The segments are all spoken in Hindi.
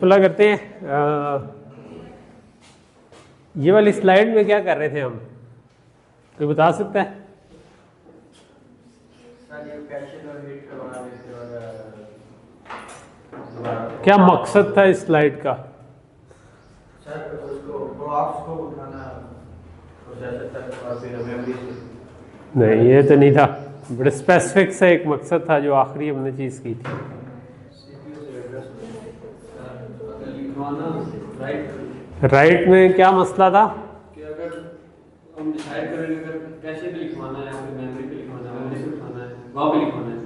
खुला करते हैं। ये वाली स्लाइड में क्या कर रहे थे हम, कोई बता सकता है? क्या मकसद था इस स्लाइड का? नहीं, ये तो नहीं था, बड़े स्पेसिफिक सा एक मकसद था जो आखिरी हमने चीज़ की थी। राइट में क्या मसला था कि अगर हम डिसाइड करेंगे अगर कैसे भी लिखवाना है या फिर मेमोरी पे लिखवाना है, मेमोरी से लिखवाना है, वहाँ पे लिखवाना है,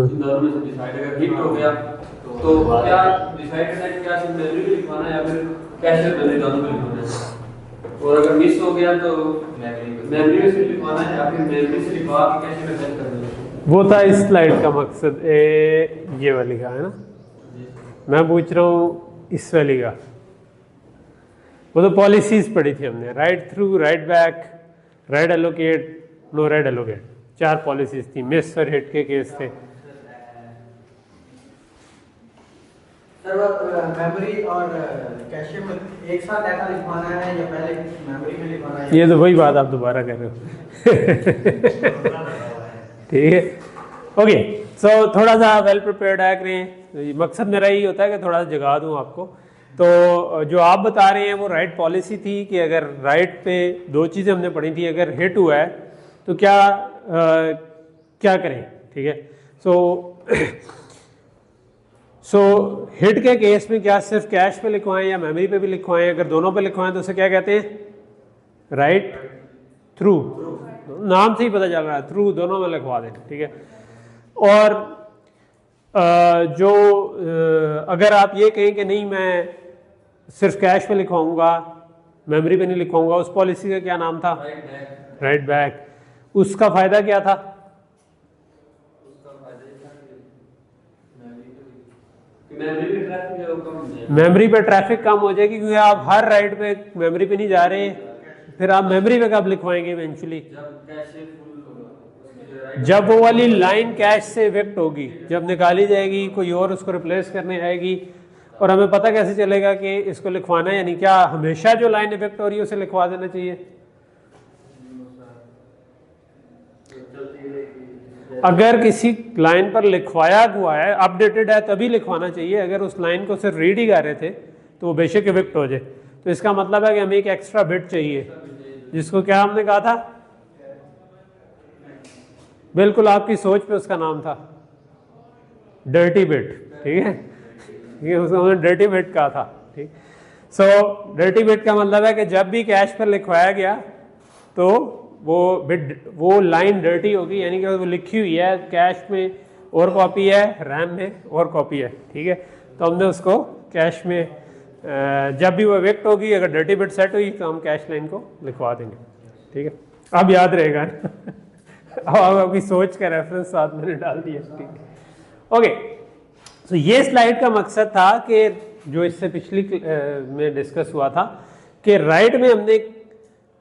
इन दोनों में से डिसाइड अगर हिट हो गया तो क्या डिसाइड करना है कि क्या सिर्फ मेमोरी पे लिखवाना है या फिर कैश और मेमोरी दोनों पे लिखवाना है, और अगर मिस हो गया तो मेमोरी में से लिखवाना है या फिर मेमोरी से लिखवा के कैश में सेट करना है। वो था इस स्लाइड का मकसद। ये वाली का है ना, मैं पूछ रहा हूँ इस वाली का। वो तो पॉलिसीज पढ़ी थी हमने, write through, write back, write allocate, no write allocate, 4 policies थी। मिस और हिट के केस थे। मेमोरी और कैशे में एक साथ डाटा लिखवाना है या पहले मेमोरी में लिखवाना है? ये तो वही बात आप दोबारा कर रहे हो। ठीक है, ओके। सो थोड़ा सा वेल प्रिपेयर्ड है करें, मकसद मेरा यही होता है कि थोड़ा सा जगा दूं आपको। तो जो आप बता रहे हैं वो राइट पॉलिसी थी कि अगर राइट पे 2 चीज़ें हमने पढ़ी थी, अगर हिट हुआ है तो क्या करें, ठीक है। सो हिट के केस में क्या सिर्फ कैश पे लिखवाएं या मेमोरी पे भी लिखवाएं? अगर दोनों पे लिखवाएं तो उसे क्या कहते हैं? Right through. नाम से ही पता चल रहा है, थ्रू दोनों में लिखवा दें, ठीक है। और अगर आप ये कहें कि नहीं मैं सिर्फ कैश पे लिखवाऊंगा, मेमोरी पे नहीं लिखवाऊंगा, उस पॉलिसी का क्या नाम था? Right back. उसका फायदा क्या था? मेमोरी पे ट्रैफिक कम हो जाएगी, क्योंकि आप हर राइट पे मेमोरी पे नहीं जा रहे हैं, फिर आप मेमोरी पे कब लिखवाएंगे इवेंचुअली? जब वो वाली लाइन कैश से इफेक्ट होगी, जब निकाली जाएगी, कोई और उसको रिप्लेस करने आएगी, और हमें पता कैसे चलेगा कि इसको लिखवाना है? यानी क्या हमेशा जो लाइन इफेक्ट हो रही है उसे लिखवा देना चाहिए? अगर किसी लाइन पर लिखवाया हुआ है, अपडेटेड है, तभी लिखवाना चाहिए। अगर उस लाइन को सिर्फ रीड ही कर रहे थे तो वो बेशक इफेक्ट हो जाए। तो इसका मतलब है कि हमें एक एक्स्ट्रा बिट चाहिए, जिसको क्या हमने कहा था? बिल्कुल आपकी सोच पे उसका नाम था डर्टी बिट, ठीक है। ये उसको हमने डर्टी बिट कहा था, ठीक। सो डर्टी बिट का मतलब है कि जब भी कैश पर लिखवाया गया तो वो लाइन डर्टी होगी, यानी कि वो लिखी हुई है कैश में और कॉपी है, रैम में और कॉपी है, ठीक है। तो हमने उसको कैश में जब भी वो इफेक्ट होगी, अगर डर्टी बिट सेट हुई तो हम कैश लाइन को लिखवा देंगे, ठीक है। अब याद रहेगा ना। अब आपकी सोच का रेफरेंस साथ मैंने डाल दिया, ठीक है, ओके। तो ये स्लाइड का मकसद था कि जो इससे पिछली में डिस्कस हुआ था कि राइट में हमने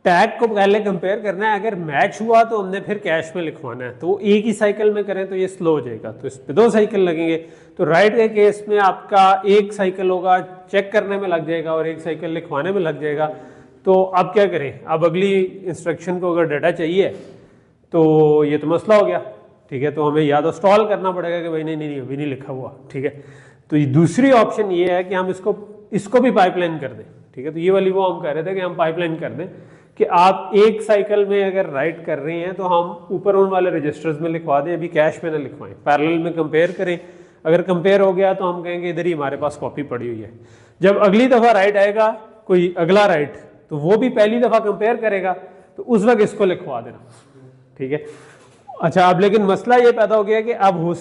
टैग को पहले कंपेयर करना है, अगर मैच हुआ तो हमने फिर कैश में लिखवाना है। तो एक ही साइकिल में करें तो ये स्लो हो जाएगा, तो इस पे 2 साइकिल लगेंगे। तो राइट के केस में आपका एक साइकिल होगा चेक करने में लग जाएगा और एक साइकिल लिखवाने में लग जाएगा। तो अब क्या करें? अब अगली इंस्ट्रक्शन को अगर डाटा चाहिए तो ये तो मसला हो गया, ठीक है। तो हमें या तो स्टॉल करना पड़ेगा कि भाई नहीं अभी नहीं लिखा हुआ, ठीक है। तो ये दूसरी ऑप्शन ये है कि हम इसको भी पाइपलाइन कर दें, ठीक है। तो ये वाली वो हम कह रहे थे कि हम पाइपलाइन कर दें कि आप एक साइकिल में अगर राइट कर रहे हैं तो हम ऊपर उन वाले रजिस्टर्स में लिखवा दें, अभी कैश में ना लिखवाएं, पैरेलल में कंपेयर करें। अगर कंपेयर हो गया तो हम कहेंगे इधर ही हमारे पास कॉपी पड़ी हुई है। जब अगली दफ़ा राइट आएगा, कोई अगला राइट, तो वो भी पहली दफ़ा कंपेयर करेगा, तो उस वक्त इसको लिखवा देना, ठीक है। अच्छा, अब लेकिन मसला ये पैदा हो गया कि अब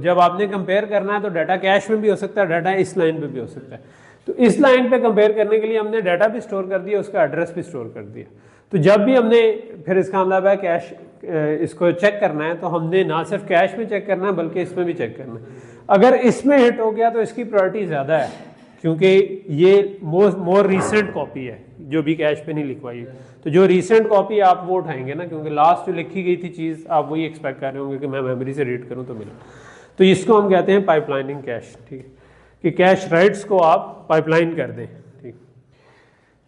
जब आपने कंपेयर करना है तो डाटा कैश में भी हो सकता है, डाटा इस लाइन पे भी हो सकता है। तो इस लाइन पे कंपेयर करने के लिए हमने डाटा भी स्टोर कर दिया, उसका एड्रेस भी स्टोर कर दिया। तो जब भी हमने फिर इसका मतलब है कैश इसको चेक करना है, तो हमने ना सिर्फ कैश में चेक करना है बल्कि इसमें भी चेक करना है। अगर इसमें हिट हो गया तो इसकी प्रायोरिटी ज़्यादा है, क्योंकि ये मोर रिसेंट कॉपी है जो भी कैश पे नहीं लिखवाई। तो जो रिसेंट कॉपी आप वो उठाएंगे ना, क्योंकि लास्ट जो लिखी गई थी चीज़ आप वही एक्सपेक्ट कर रहे होंगे कि मैं मेमोरी से रीड करूँ तो मिला। तो इसको हम कहते हैं पाइपलाइनिंग कैश, ठीक है। कि कैश राइट्स को आप पाइपलाइन कर दें। ठीक।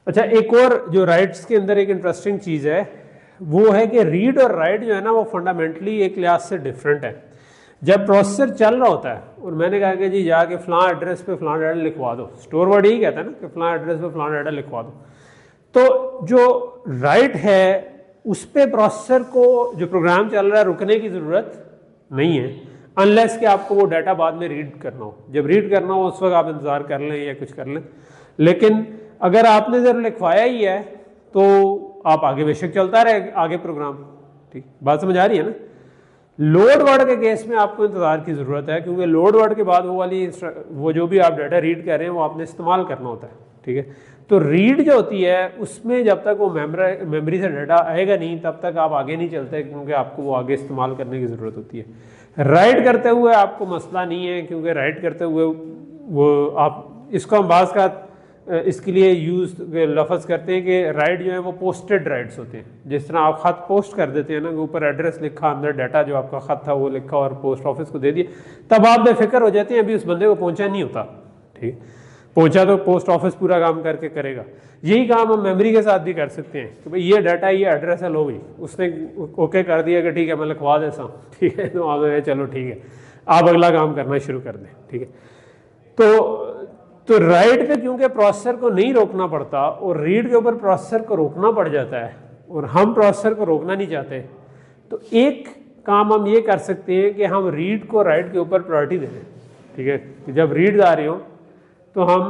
अच्छा, एक और जो राइट्स के अंदर एक इंटरेस्टिंग चीज़ है वो है कि रीड और राइट जो है ना वो फंडामेंटली एक लिहाज से डिफरेंट है। जब प्रोसेसर चल रहा होता है और मैंने कहा कि जी जाके फलां एड्रेस पे फलां डाटा लिखवा दो, स्टोर वर्ड यही कहता है ना कि फलां एड्रेस पे फलां डाटा लिखवा दो, तो जो राइट है उस पर प्रोसेसर को जो प्रोग्राम चल रहा है रुकने की ज़रूरत नहीं है, अनलेस कि आपको वो डाटा बाद में रीड करना हो। जब रीड करना हो उस वक्त आप इंतज़ार कर लें या कुछ कर लें, लेकिन अगर आपने ज़रा लिखवाया ही है तो आप आगे बेशक चलता रहे आगे प्रोग्राम। ठीक, बात समझ आ रही है ना। लोड वर्ड के केस में आपको इंतज़ार की ज़रूरत है, क्योंकि लोड वर्ड के बाद वो जो भी आप डाटा रीड कर रहे हैं वो आपने इस्तेमाल करना होता है। ठीक है, तो रीड जो होती है उसमें जब तक वो मेमोरी से डाटा आएगा नहीं तब तक आप आगे नहीं चलते, क्योंकि आपको वो आगे इस्तेमाल करने की ज़रूरत होती है। राइट करते हुए आपको मसला नहीं है, क्योंकि राइट करते हुए वो आप इसको हम बाज़ का इसके लिए यूज़ लफ्ज़ करते हैं कि राइट जो है वो पोस्टेड राइट्स होते हैं। जिस तरह आप ख़त पोस्ट कर देते हैं ना, ऊपर एड्रेस लिखा, अंदर डाटा जो आपका ख़त था वो लिखा और पोस्ट ऑफिस को दे दिए, तब आप बेफिक्र हो जाते हैं अभी उस बंदे को पहुंचा नहीं होता। ठीक, पहुंचा तो पोस्ट ऑफिस पूरा काम करके करेगा। यही काम हम मेमोरी के साथ भी कर सकते हैं कि भाई ये डाटा ये एड्रेस है, लो भाई उसने ओके कर दिया कि ठीक है मैं लिखवा देता हूँ। ठीक है, तो आप चलो ठीक है आप अगला काम करना शुरू कर दें। ठीक है, तो राइट पे क्योंकि प्रोसेसर को नहीं रोकना पड़ता और रीड के ऊपर प्रोसेसर को रोकना पड़ जाता है और हम प्रोसेसर को रोकना नहीं चाहते, तो एक काम हम ये कर सकते हैं कि हम रीड को राइट के ऊपर प्रायोरिटी दे दें। ठीक है, कि जब रीड आ रही हो तो हम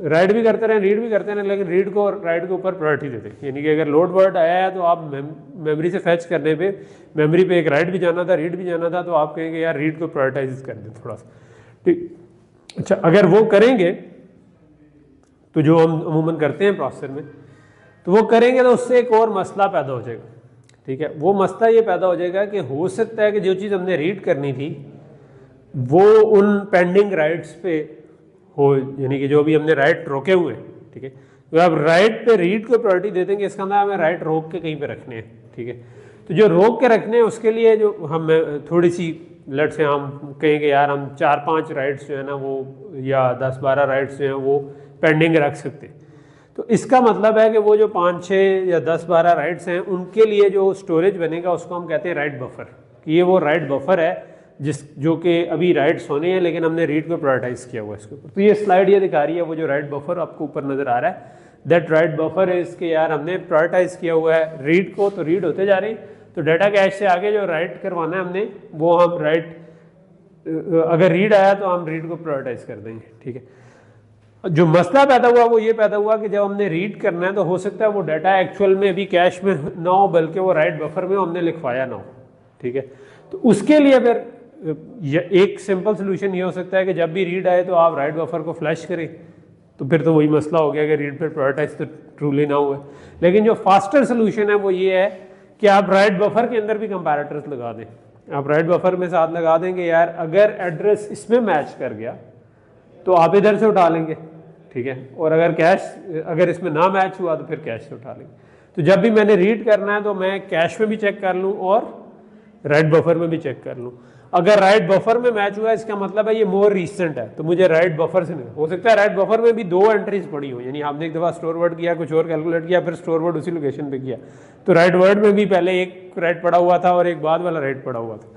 राइट भी करते रहें रीड भी करते रहें, लेकिन रीड को राइट के ऊपर प्रायोरिटी देते हैं। यानी कि अगर लोड वर्ड आया है तो आप मेमोरी से फैच करने पे मेमोरी पे एक राइट भी जाना था रीड भी जाना था, तो आप कहेंगे यार रीड को प्रायोरिटाइज कर दें थोड़ा सा। ठीक, अच्छा अगर वो करेंगे तो जो हम अमूमन करते हैं प्रोसेसर में, तो वो करेंगे तो उससे एक और मसला पैदा हो जाएगा। ठीक है, वो मसला ये पैदा हो जाएगा कि हो सकता है कि जो चीज़ हमने रीड करनी थी वो उन पेंडिंग राइट्स पे हो, यानी कि जो भी हमने राइट रोके हुए हैं। ठीक है, तो आप राइट पे रीड को प्रायोरिटी दे देंगे, इसका मतलब हमें राइट रोक के कहीं पे रखने हैं। ठीक है, तो जो रोक के रखने हैं उसके लिए जो हम थोड़ी सी लट से हम कहेंगे यार हम 4-5 राइट्स जो है ना वो या 10-12 राइट्स जो हैं वो पेंडिंग रख सकते। तो इसका मतलब है कि वो जो 5-6 या 10-12 राइट्स हैं उनके लिए जो स्टोरेज बनेगा उसको हम कहते हैं राइट बफर, कि ये वो राइट बफर है जो कि अभी राइट्स होने हैं लेकिन हमने रीड को प्रायोरिटाइज किया हुआ है इसके ऊपर। तो ये स्लाइड ये दिखा रही है वो जो राइट बफर आपको ऊपर नज़र आ रहा है, दैट राइट बफर है इसके यार हमने प्रायोरिटाइज किया हुआ है रीड को, तो रीड होते जा रहे हैं, तो डाटा कैश से आगे जो राइट करवाना है हमने वो हम राइट, अगर रीड आया तो हम रीड को प्रायोरिटाइज कर देंगे। ठीक है, जो मसला पैदा हुआ वो ये पैदा हुआ कि जब हमने रीड करना है तो हो सकता है वो डाटा एक्चुअल में अभी कैश में ना हो बल्कि वो राइट बफर में हमने लिखवाया ना हो। ठीक है, तो उसके लिए फिर एक सिंपल सोल्यूशन ये हो सकता है कि जब भी रीड आए तो आप राइट बफर को फ्लैश करें, तो फिर तो वही मसला हो गया कि रीड पर प्रायोरिटाइज तो ट्रूली ना हुआ। लेकिन जो फास्टर सोल्यूशन है वो ये है कि आप राइट बफर के अंदर भी कंपैरेटर्स लगा दें। आप राइट बफर में साथ लगा देंगे यार अगर एड्रेस इसमें मैच कर गया तो आप इधर से उठा लेंगे। ठीक है, और अगर इसमें ना मैच हुआ तो फिर कैश से उठा लेंगे। तो जब भी मैंने रीड करना है तो मैं कैश में भी चेक कर लूँ और राइट बफर में भी चेक कर लूँ। अगर राइट बफर में मैच हुआ इसका मतलब है ये मोर रिसेंट है, तो मुझे राइट बफर से नहीं, हो सकता है राइट बफर में भी 2 एंट्रीज पड़ी हो, यानी आपने एक दफ़ा स्टोर वर्ड किया कुछ और कैलकुलेट किया फिर स्टोर वर्ड उसी लोकेशन पे किया, तो राइट वर्ड में भी पहले एक राइट पड़ा हुआ था और एक बाद वाला राइट पड़ा हुआ था।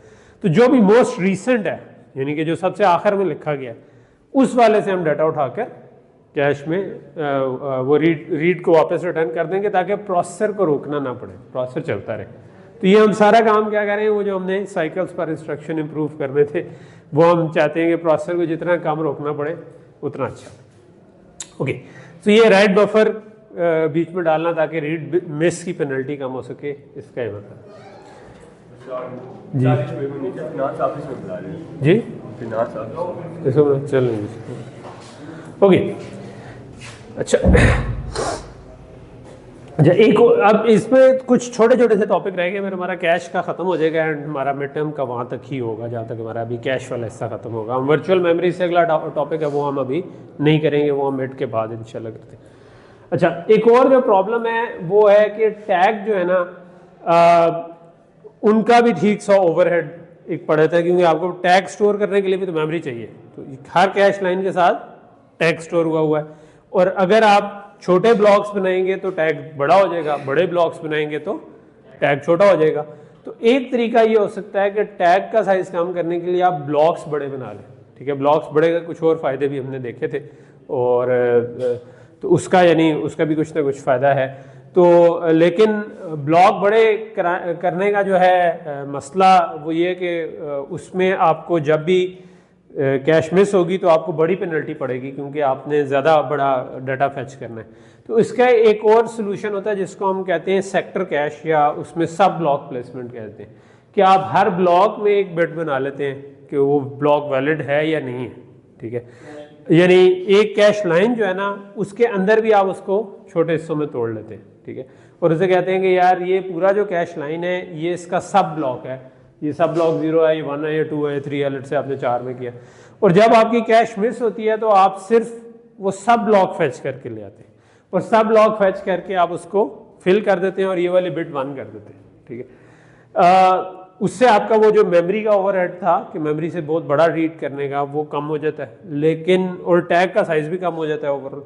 तो जो भी मोस्ट रिसेंट है यानी कि जो सबसे आखिर में लिखा गया उस वाले से हम डाटा उठाकर कैश में वो रीड को वापस रिटर्न कर देंगे ताकि प्रोसेसर को रोकना ना पड़े, प्रोसेसर चलता रहे। तो ये हम सारा काम क्या करें, वो जो हमने साइकिल्स पर इंस्ट्रक्शन इंप्रूव करने थे वो हम चाहते हैं कि प्रोसेसर को जितना कम रोकना पड़े उतना अच्छा। ओके, तो ये राइट बफर बीच में डालना ताकि रीड मिस की पेनल्टी कम हो सके, इसका ये मतलब जी चल। ओके, अच्छा एक अब इसमें कुछ छोटे छोटे से टॉपिक रह गए, फिर हमारा कैश का ख़त्म हो जाएगा एंड हमारा मिड टर्म का वहाँ तक ही होगा जहाँ तक हमारा अभी कैश वाला हिस्सा ख़त्म होगा। हम वर्चुअल मेमोरी से अगला टॉपिक है वो हम अभी नहीं करेंगे, वो हम मिड के बाद इंशाल्लाह करते हैं। अच्छा, एक और जो प्रॉब्लम है वो है कि टैग जो है ना उनका भी ठीक सा ओवरहेड एक पड़ा था, क्योंकि आपको टैग स्टोर करने के लिए भी तो मेमोरी चाहिए, तो हर कैश लाइन के साथ टैग स्टोर हुआ है। और अगर आप छोटे ब्लॉक्स बनाएंगे तो टैग बड़ा हो जाएगा, बड़े ब्लॉक्स बनाएंगे तो टैग छोटा हो जाएगा। तो एक तरीका ये हो सकता है कि टैग का साइज कम करने के लिए आप ब्लॉक्स बड़े बना लें, ठीक है। ब्लॉक्स बड़े का कुछ और फायदे भी हमने देखे थे, और तो उसका यानी उसका भी कुछ ना कुछ फ़ायदा है। तो लेकिन ब्लॉक बड़े करने का जो है मसला वो ये कि उसमें आपको जब भी कैश मिस होगी तो आपको बड़ी पेनल्टी पड़ेगी, क्योंकि आपने ज़्यादा बड़ा डाटा फैच करना है। तो इसका एक और सोल्यूशन होता है जिसको हम कहते हैं सेक्टर कैश, या उसमें सब ब्लॉक प्लेसमेंट कहते हैं, कि आप हर ब्लॉक में एक बिट बना लेते हैं कि वो ब्लॉक वैलिड है या नहीं है, ठीक है। यानी एक कैश लाइन जो है ना उसके अंदर भी आप उसको छोटे हिस्सों में तोड़ लेते हैं, ठीक है। और उसे कहते हैं कि यार ये पूरा जो कैश लाइन है ये इसका सब ब्लॉक है, ये सब ब्लॉक 0 है, ये 1 है, ये 2 है, 3 है, लेट से आपने 4 में किया। और जब आपकी कैश मिस होती है तो आप सिर्फ वो सब ब्लॉक फैच करके ले आते हैं, और सब ब्लॉक फैच करके आप उसको फिल कर देते हैं और ये वाली बिट 1 कर देते हैं, ठीक है। उससे आपका वो जो मेमोरी का ओवरहेड था कि मेमोरी से बहुत बड़ा रीड करने का, वो कम हो जाता है, लेकिन और टैग का साइज भी कम हो जाता है ओवरऑल।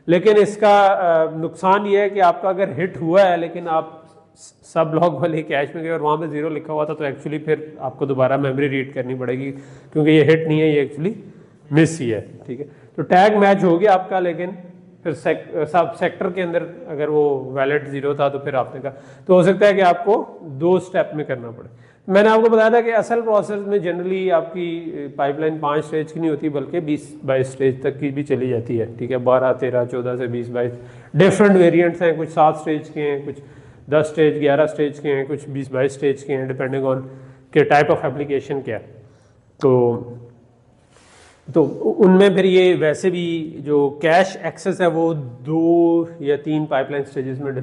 लेकिन इसका नुकसान ये है कि आपका अगर हिट हुआ है लेकिन आप सब ब्लॉक वाले कैश में गए और वहाँ पे 0 लिखा हुआ था, तो एक्चुअली फिर आपको दोबारा मेमोरी रीड करनी पड़ेगी, क्योंकि ये हिट नहीं है, ये एक्चुअली मिस ही है, ठीक है। तो टैग मैच हो गया आपका, लेकिन फिर सब सेक्टर के अंदर अगर वो वैलिड 0 था तो फिर आपने कहा, तो हो सकता है कि आपको 2 स्टेप में करना पड़े। मैंने आपको बताया था कि असल प्रोसेस में जनरली आपकी पाइपलाइन 5 स्टेज की नहीं होती, बल्कि 20-22 स्टेज तक की भी चली जाती है, ठीक है। 12, 13, 14 से 20-22 डिफरेंट वेरिएंट्स हैं, कुछ 7 स्टेज के हैं, कुछ 10 स्टेज, 11 स्टेज के हैं, कुछ 20-22 स्टेज के हैं, डिपेंडिंग ऑन के टाइप ऑफ एप्लीकेशन क्या है। तो उनमें फिर ये वैसे भी जो कैश एक्सेस है वो 2 या 3 पाइपलाइन स्टेजेस में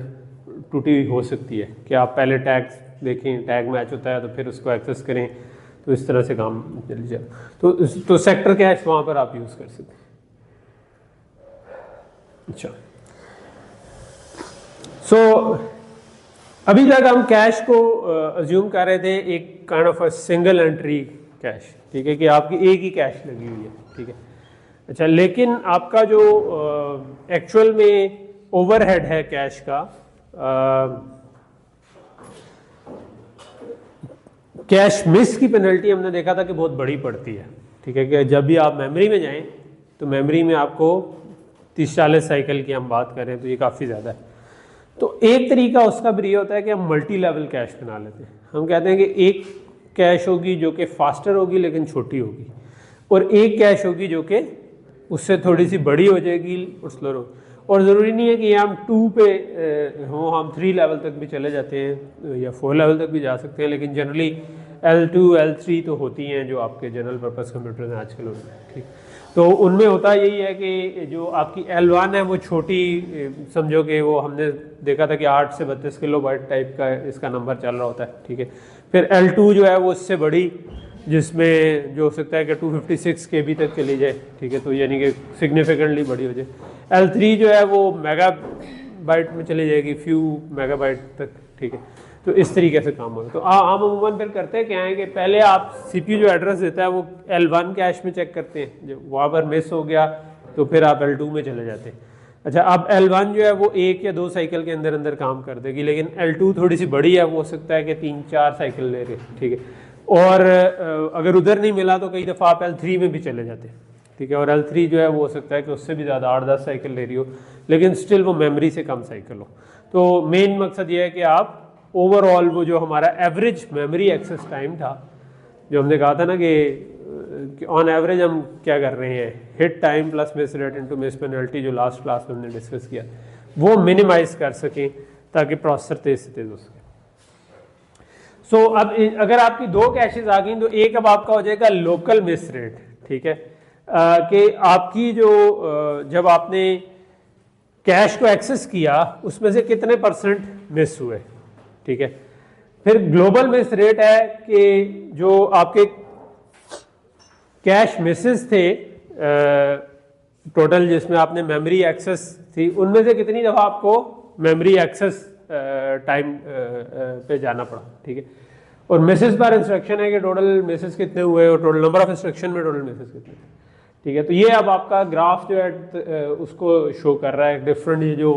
टूटी हो सकती है, कि आप पहले टैग देखें, टैग मैच होता है तो फिर उसको एक्सेस करें, तो इस तरह से काम चल जाए। तो सेक्टर कैश वहाँ पर आप यूज़ कर सकते हैं। अच्छा, अभी तक हम कैश को अज्यूम कर रहे थे एक kind of a single entry cash, ठीक है, कि आपकी एक ही कैश लगी हुई है, ठीक है। अच्छा, लेकिन आपका जो एक्चुअल में ओवरहेड है कैश का, कैश मिस की पेनल्टी हमने देखा था कि बहुत बड़ी पड़ती है, ठीक है। कि जब भी आप मेमोरी में जाएं तो मेमोरी में आपको 30-40 साइकिल की हम बात करें तो ये काफ़ी ज़्यादा है। तो एक तरीका उसका भी ये होता है कि हम मल्टी लेवल कैश बना लेते हैं। हम कहते हैं कि एक कैश होगी जो कि फास्टर होगी लेकिन छोटी होगी, और एक कैश होगी जो कि उससे थोड़ी सी बड़ी हो जाएगी और स्लो हो। और ज़रूरी नहीं है कि हम 2 पे हों, हम 3 लेवल तक भी चले जाते हैं या 4 लेवल तक भी जा सकते हैं, लेकिन जनरली L2 L3 तो होती हैं जो आपके जनरल पर्पस कंप्यूटर हैं आजकल होते हैं, ठीक। तो उनमें होता यही है कि जो आपकी L1 है वो छोटी, समझो कि वो हमने देखा था कि 8 से 32 किलोबाइट टाइप का इसका नंबर चल रहा होता है, ठीक है। फिर L2 जो है वो इससे बड़ी, जिसमें जो हो सकता है कि 256 KB तक चली जाए, ठीक है, तो यानी कि सिग्निफिकेंटली बड़ी हो जाए। L3 जो है वो मेगाबाइट में चली जाएगी, फ्यू मेगाबाइट तक, ठीक है। तो इस तरीके से काम होगा। तो हम अमूमन फिर करते हैं क्या है कि पहले आप CPU जो एड्रेस देता है वो L1 कैश में चेक करते हैं, जब वहाँ पर मिस हो गया तो फिर आप L2 में चले जाते हैं। अच्छा, अब L1 जो है वो 1 या 2 साइकिल के अंदर अंदर काम कर देगी, लेकिन L2 थोड़ी सी बड़ी है, वो हो सकता है कि 3-4 साइकिल ले रहे, ठीक है। और अगर उधर नहीं मिला तो कई दफ़ा आप L3 में भी चले जाते हैं, ठीक है। और L3 जो है वो हो सकता है कि उससे भी ज़्यादा 8-10 साइकिल ले रही हो, लेकिन स्टिल वो मेमोरी से कम साइकिल हो। तो मेन मकसद ये है कि आप ओवरऑल वो जो हमारा एवरेज मेमोरी एक्सेस टाइम था, जो हमने कहा था ना कि ऑन एवरेज हम क्या कर रहे हैं, hit time plus miss rate into miss penalty, जो लास्ट क्लास में हमने डिस्कस किया, वो मिनिमाइज कर सकें ताकि प्रोसेसर तेज से तेज हो सके। सो अब अगर आपकी 2 कैशेज आ गई तो एक अब आपका हो जाएगा लोकल मिस रेट, ठीक है, कि आपकी जो जब आपने कैश को एक्सेस किया उसमें से कितने % मिस हुए, ठीक है। फिर ग्लोबल मिस रेट है कि जो आपके कैश मिसेस थे टोटल, जिसमें आपने मेमोरी एक्सेस थी, उनमें से कितनी दफ़ा आपको मेमोरी एक्सेस टाइम पे जाना पड़ा, ठीक है। और मिसेस पर इंस्ट्रक्शन है कि टोटल मिसेस कितने हुए और टोटल नंबर ऑफ इंस्ट्रक्शन में टोटल मिसेस कितने, ठीक है। तो ये अब आपका ग्राफ जो है उसको शो कर रहा है, डिफरेंट ये जो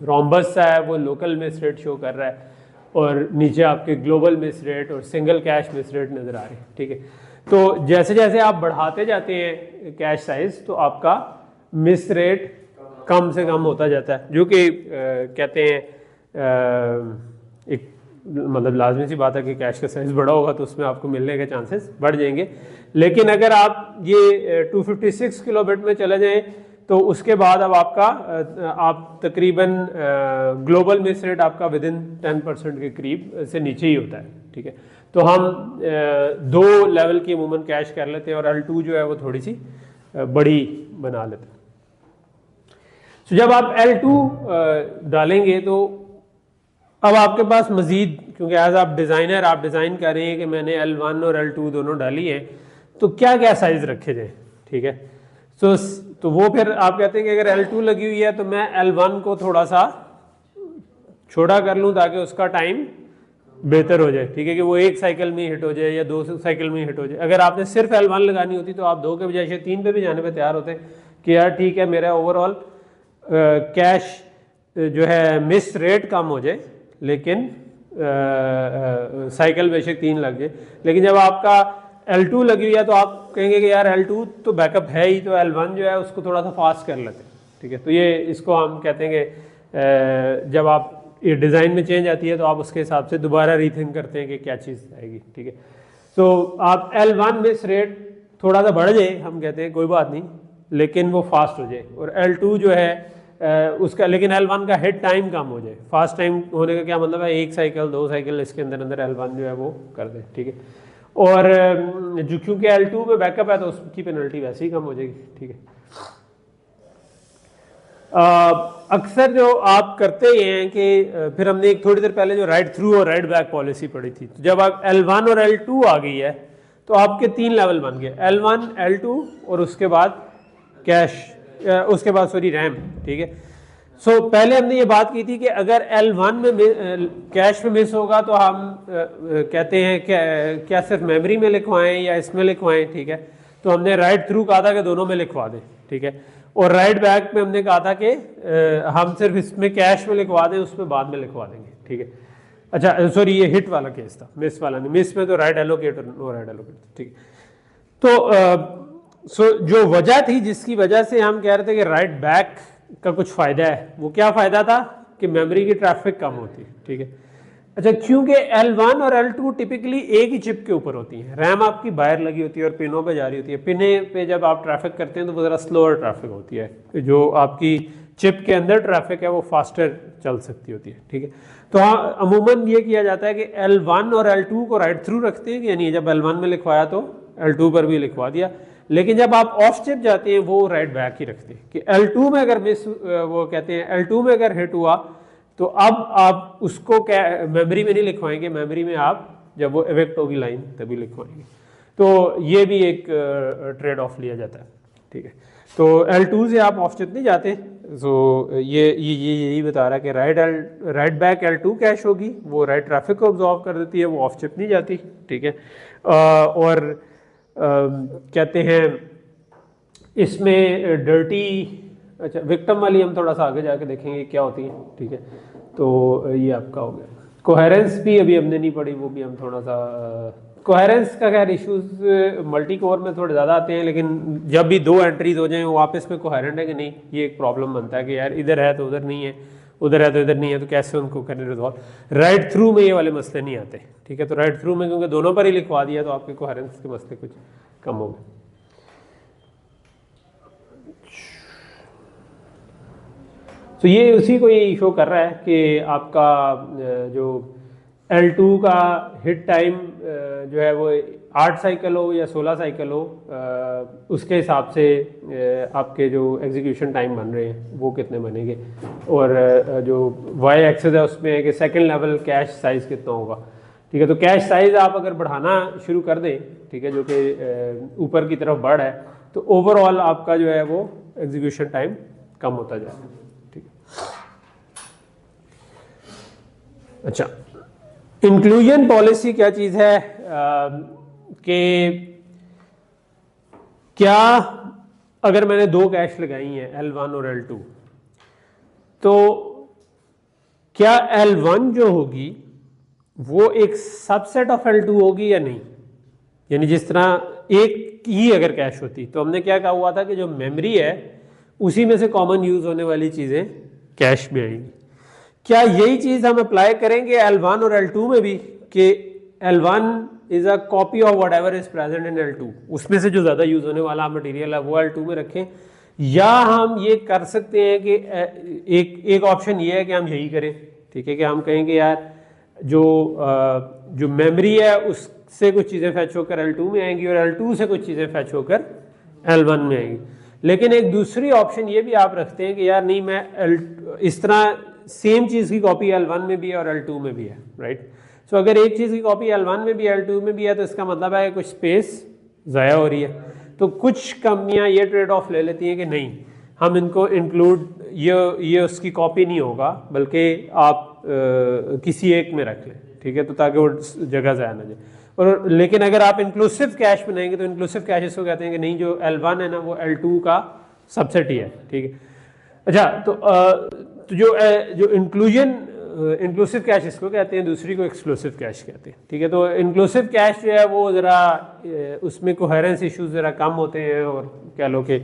रोम्बस है वो लोकल मिस रेट शो कर रहा है, और नीचे आपके ग्लोबल मिस रेट और सिंगल कैश मिस रेट नज़र आ रही है, ठीक है। तो जैसे जैसे आप बढ़ाते जाते हैं कैश साइज, तो आपका मिस रेट कम से कम होता जाता है, जो कि कहते हैं एक मतलब लाजमी सी बात है कि कैश का साइज बड़ा होगा तो उसमें आपको मिलने के चांसेस बढ़ जाएंगे। लेकिन अगर आप ये 256 किलोबिट में चले जाएं तो उसके बाद अब आपका आप तकरीबन ग्लोबल मिस रेट आपका विद इन 10% के करीब से नीचे ही होता है, ठीक है। तो हम दो लेवल की अमूमन कैश कर लेते हैं और L2 जो है वो थोड़ी सी बड़ी बना लेते हैं। तो जब आप L2 डालेंगे तो अब आपके पास मजीद, क्योंकि एज आप डिज़ाइनर आप डिज़ाइन कर रहे हैं कि मैंने L1 और L2 दोनों डाली है, तो क्या क्या साइज़ रखे जाए, ठीक है। तो वो फिर आप कहते हैं कि अगर L2 लगी हुई है तो मैं L1 को थोड़ा सा छोटा कर लूँ ताकि उसका टाइम बेहतर हो जाए, ठीक है, कि वो एक साइकिल में हिट हो जाए या 2 साइकिल में हिट हो जाए। अगर आपने सिर्फ L1 लगानी होती तो आप 2 के बजाय 3 पे भी जाने पे तैयार होते कि यार ठीक है मेरा ओवरऑल कैश जो है मिस रेट कम हो जाए लेकिन साइकिल बेशक 3 लग जाए। लेकिन जब आपका L2 लगी हुई है तो आप कहेंगे कि यार L2 तो बैकअप है ही, तो L1 जो है उसको थोड़ा सा फास्ट कर लेते हैं, ठीक है। तो ये इसको हम कहते हैं कि जब आप ये डिज़ाइन में चेंज आती है तो आप उसके हिसाब से दोबारा रीथिंक करते हैं कि क्या चीज़ आएगी, ठीक है। तो आप L1 मिस रेट थोड़ा सा बढ़ जाए, हम कहते हैं कोई बात नहीं, लेकिन वो फास्ट हो जाए, और L2 जो है उसका, लेकिन L1 का हिट टाइम कम हो जाए। फास्ट टाइम होने का क्या मतलब है, 1 साइकिल 2 साइकिल इसके अंदर अंदर L1 जो है वो कर दे, ठीक है। और जो क्योंकि L2 में बैकअप है तो उसकी पेनल्टी वैसे ही कम हो जाएगी, ठीक है। अक्सर जो आप करते हैं कि फिर हमने एक थोड़ी देर पहले जो राइट थ्रू और राइट बैक पॉलिसी पढ़ी थी, तो जब आप L1 और L2 आ गई है तो आपके 3 लेवल बन गए, L1 L2 और उसके बाद कैश, उसके बाद सॉरी रैम, ठीक है। सो पहले हमने ये बात की थी कि अगर L1 में कैश में मिस होगा तो हम कहते हैं क्या सिर्फ मेमोरी में लिखवाएं या इसमें लिखवाएं, ठीक है। तो हमने राइट थ्रू कहा था कि दोनों में लिखवा दें, ठीक है। और राइट बैक में हमने कहा था कि हम सिर्फ इसमें कैश में लिखवा दें, उसमें बाद में लिखवा देंगे, ठीक है। अच्छा सॉरी, ये हिट वाला केस था, मिस वाला नहीं। मिस में तो राइट एलोकेट और नो राइट एलोकेट, ठीक है। तो जो वजह थी जिसकी वजह से हम कह रहे थे कि राइट बैक का कुछ फ़ायदा है, वो क्या फ़ायदा था कि मेमोरी की ट्रैफिक कम होती है, ठीक है। अच्छा, क्योंकि L1 और L2 टिपिकली एक ही चिप के ऊपर होती हैं, रैम आपकी बाहर लगी होती है और पिनों पे जा रही होती है। पिने पे जब आप ट्रैफिक करते हैं तो वो ज़रा स्लोअर ट्रैफिक होती है, जो आपकी चिप के अंदर ट्रैफिक है वो फास्टर चल सकती होती है, ठीक है। तो हाँ, अमूमन ये किया जाता है कि L1 और L2 को राइट थ्रू रखते हैं, यानी जब L1 में लिखवाया तो L2 पर भी लिखवा दिया। लेकिन जब आप ऑफ चिप जाते हैं वो राइट बैक ही रखते हैं कि L2 में अगर मिस, वो कहते हैं L2 में अगर हिट हुआ तो अब आप उसको क्या मेमोरी में नहीं लिखवाएंगे, मेमोरी में आप जब वो इवेक्ट होगी लाइन तभी लिखवाएंगे। तो ये भी एक ट्रेड ऑफ लिया जाता है, ठीक है। तो L2 से आप ऑफ चिप नहीं जाते। सो ये यही बता रहा है कि राइट बैक L2 कैश होगी, वो राइट ट्रैफिक को ऑब्जॉर्व कर देती है, वो ऑफ चिप नहीं जाती, ठीक है। और कहते हैं इसमें डर्टी, अच्छा विक्टिम वाली हम थोड़ा सा आगे जाके देखेंगे क्या होती है, ठीक है। तो ये आपका हो गया। कोहेरेंस भी अभी हमने नहीं पढ़ी, वो भी हम थोड़ा सा, कोहेरेंस का खैर इश्यूज मल्टी कोर में थोड़े ज़्यादा आते हैं, लेकिन जब भी 2 एंट्रीज हो जाएं वो आपस में कोहेरेंट है कि नहीं, ये एक प्रॉब्लम बनता है कि यार इधर है तो उधर नहीं है, उधर है तो इधर नहीं है, तो कैसे उनको करें रिजॉल्व। राइट थ्रू में ये वाले मसले नहीं आते, ठीक है। तो राइट थ्रू में क्योंकि दोनों पर ही लिखवा दिया तो आपके कोहेरेंस के मसले कुछ कम हो गए। तो ये उसी को ये शो कर रहा है कि आपका जो L2 का हिट टाइम जो है वो 8 साइकिल हो या 16 साइकिल हो, उसके हिसाब से आपके जो एग्जीक्यूशन टाइम बन रहे हैं वो कितने बनेंगे। और जो वाई एक्सेस है उसमें है कि सेकंड लेवल कैश साइज़ कितना होगा, ठीक है। तो कैश साइज़ आप अगर बढ़ाना शुरू कर दें, ठीक है, जो कि ऊपर की तरफ बढ़ है, तो ओवरऑल आपका जो है वो एग्जीक्यूशन टाइम कम होता जाएगा, ठीक है। अच्छा, इंक्लूजन पॉलिसी क्या चीज़ है कि क्या अगर मैंने दो कैश लगाई हैं L1 और L2, तो क्या L1 जो होगी वो एक सबसेट ऑफ L2 होगी या नहीं? यानी जिस तरह एक ही अगर कैश होती, तो हमने क्या कहा हुआ था कि जो मेमोरी है उसी में से कॉमन यूज होने वाली चीज़ें कैश में आएंगी। क्या यही चीज़ हम अप्लाई करेंगे L1 और L2 में भी कि L1 is a copy of what ever is present in L2, उसमें से जो ज़्यादा यूज़ होने वाला मटेरियल है वो L2 में रखें? या हम ये कर सकते हैं कि एक ऑप्शन ये है कि हम यही करें, ठीक है, कि हम कहेंगे यार जो मेमोरी है उससे कुछ चीज़ें फैच होकर L2 में आएंगी और L2 से कुछ चीज़ें फैच होकर L1 में आएंगी। लेकिन एक दूसरी ऑप्शन ये भी आप रखते हैं कि यार नहीं, मैं इस तरह सेम चीज़ की कॉपी L1 में भी है और L2 में भी है, राइट। सो अगर एक चीज़ की कॉपी L1 में भी L2 में भी है तो इसका मतलब है कि कुछ स्पेस ज़ाया हो रही है। तो कुछ कंपनियां ये ट्रेड ऑफ ले लेती हैं कि नहीं, हम इनको इंक्लूड, ये उसकी कॉपी नहीं होगा बल्कि आप किसी एक में रख लें, ठीक है, तो ताकि वो जगह ज़ाया ना जाए। और लेकिन अगर आप इंक्लूसिव कैश बनाएंगे तो इंक्लूसिव कैश इसको कहते हैं कि नहीं, जो L1 है ना वो L2 का सबसेट ही है, ठीक है। अच्छा, तो जो इंक्लूसिव कैश इसको कहते हैं, दूसरी को एक्सक्लूसिव कैश कहते हैं, ठीक है। तो इंक्लूसिव कैश जो है वो ज़रा उसमें कोहेरेंस इश्यूज ज़रा कम होते हैं और कह लो कि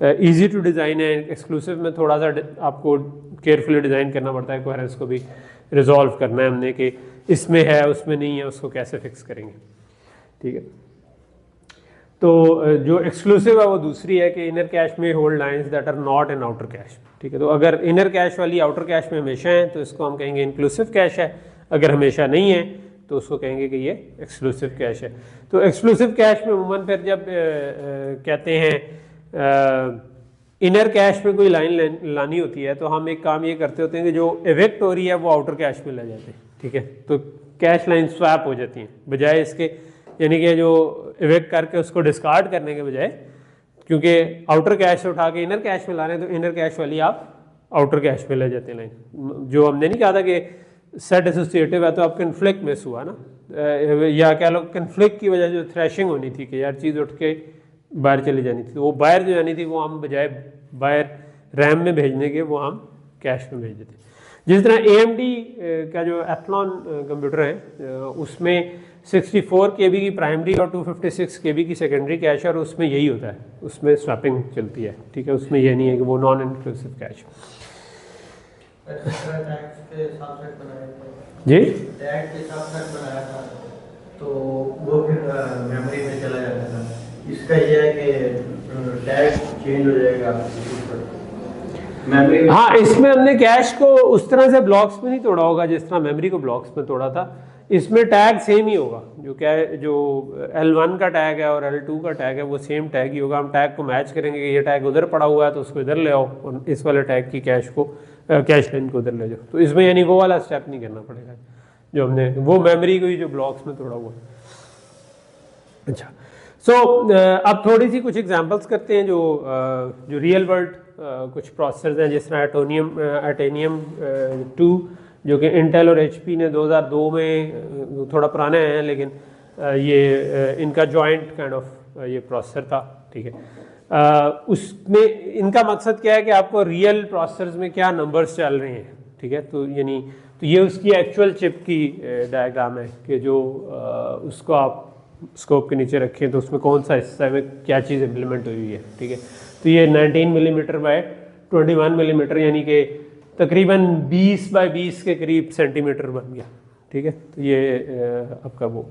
इजी टू डिज़ाइन है। एक्सक्लूसिव में थोड़ा सा आपको केयरफुली डिज़ाइन करना पड़ता है, कोहेरेंस को भी रिजॉल्व करना है हमने कि इसमें है उसमें नहीं है, उसको कैसे फिक्स करेंगे, ठीक है। तो जो एक्सक्लूसिव है वो दूसरी है कि इनर कैश में hold lines that are not in outer cache, ठीक है। तो अगर इनर कैश वाली आउटर कैश में हमेशा है तो इसको हम कहेंगे इंक्लूसिव कैश है, अगर हमेशा नहीं है तो उसको कहेंगे कि ये एक्सक्लूसिव कैश है। तो एक्सक्लूसिव कैश में उमूमन फिर जब कहते हैं इनर कैश में कोई लाइन लानी होती है तो हम एक काम ये करते होते हैं कि जो इवेक्ट हो रही है वो आउटर कैश में ले जाते हैं, ठीक है। तो कैश लाइन स्वैप हो जाती हैं बजाय इसके, यानी कि जो इवेक्ट करके उसको डिस्कार्ड करने के बजाय, क्योंकि आउटर कैश से उठा के इनर कैश में ला रहे हैं तो इनर कैश वाली आप आउटर कैश में ले जाते हैं लाइन। जो हमने नहीं कहा था कि सेट एसोसिएटिव है तो आप कन्फ्लिक्ट मिस हुआ ना, या कह लो कन्फ्लिक्ट की वजह से जो थ्रैशिंग होनी थी कि यार चीज़ उठ के बाहर चली जानी थी, तो वो बाहर जो जानी थी वो हम बजाय बाहर रैम में भेजने के वो हम कैश में भेज देते। जिस तरह AMD का जो एथलॉन कंप्यूटर है उसमें 64 KB की प्राइमरी और 256 KB की सेकेंडरी कैश है और उसमें यही होता है, उसमें स्वैपिंग चलती है, ठीक है। उसमें ये नहीं है कि वो नॉन इंक्लूसिव कैश। जी टैग के साथ साथ बनाया था तो वो फिर मेमोरी में चला जाता था। इसका ये है कि टैग चेंज हो जाएगा मेमोरी में। हाँ, इसमें हमने कैश को उस तरह से ब्लॉक्स में नहीं तोड़ा होगा जिस तरह मेमोरी को ब्लॉक्स में तोड़ा था। इसमें टैग सेम ही होगा, जो L1 का टैग है और L2 का टैग है वो सेम टैग ही होगा। हम टैग को मैच करेंगे कि ये टैग उधर पड़ा हुआ है तो उसको इधर ले आओ और इस वाले टैग की कैश लाइन को उधर ले जाओ। तो इसमें यानी वो वाला स्टेप नहीं करना पड़ेगा जो हमने वो मेमोरी को ही जो ब्लॉक्स में तोड़ा हुआ है। अच्छा, सो अब थोड़ी सी कुछ एग्जांपल्स करते हैं जो रियल वर्ल्ड कुछ प्रोसेसर्स हैं, जिस तरह एटेनियम 2 जो कि इंटेल और HP ने 2002 में, थोड़ा पुराने हैं लेकिन ये इनका जॉइंट काइंड ऑफ ये प्रोसेसर था, ठीक है। उसमें इनका मकसद क्या है कि आपको रियल प्रोसेसर्स में क्या नंबर्स चल रहे हैं, ठीक है। तो ये उसकी एक्चुअल चिप की डायग्राम है कि जो उसको आप स्कोप के नीचे रखें तो उसमें कौन सा हिस्सा में क्या चीज़ इम्प्लीमेंट हुई है, ठीक है। तो ये 19 मिलीमीटर बाय 21 मिलीमीटर यानी कि तकरीबन 20 बाय 20 के करीब सेंटीमीटर बन गया, ठीक है। तो ये आपका वो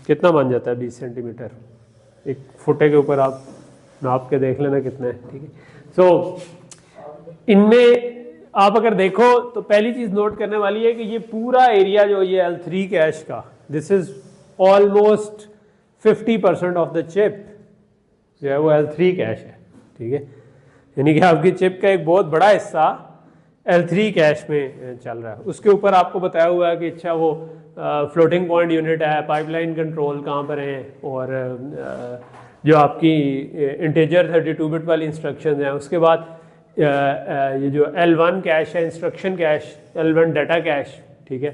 कितना बन जाता है 20 सेंटीमीटर, एक फुटे के ऊपर आप नाप के देख लेना कितना है, ठीक है। इनमें आप अगर देखो तो पहली चीज़ नोट करने वाली है कि ये पूरा एरिया जो ये L3 कैश का, this is almost 50% of the chip जो है वो L3 कैश है, ठीक है। यानी कि आपकी चिप का एक बहुत बड़ा हिस्सा L3 कैश में चल रहा है। उसके ऊपर आपको बताया हुआ है कि अच्छा वो फ्लोटिंग पॉइंट यूनिट है, पाइपलाइन कंट्रोल कहाँ पर है, और जो आपकी इंटीजर 32 बिट वाली इंस्ट्रक्शन है। उसके बाद ये जो L1 कैश है, instruction cache, L1 data cash, ठीक है।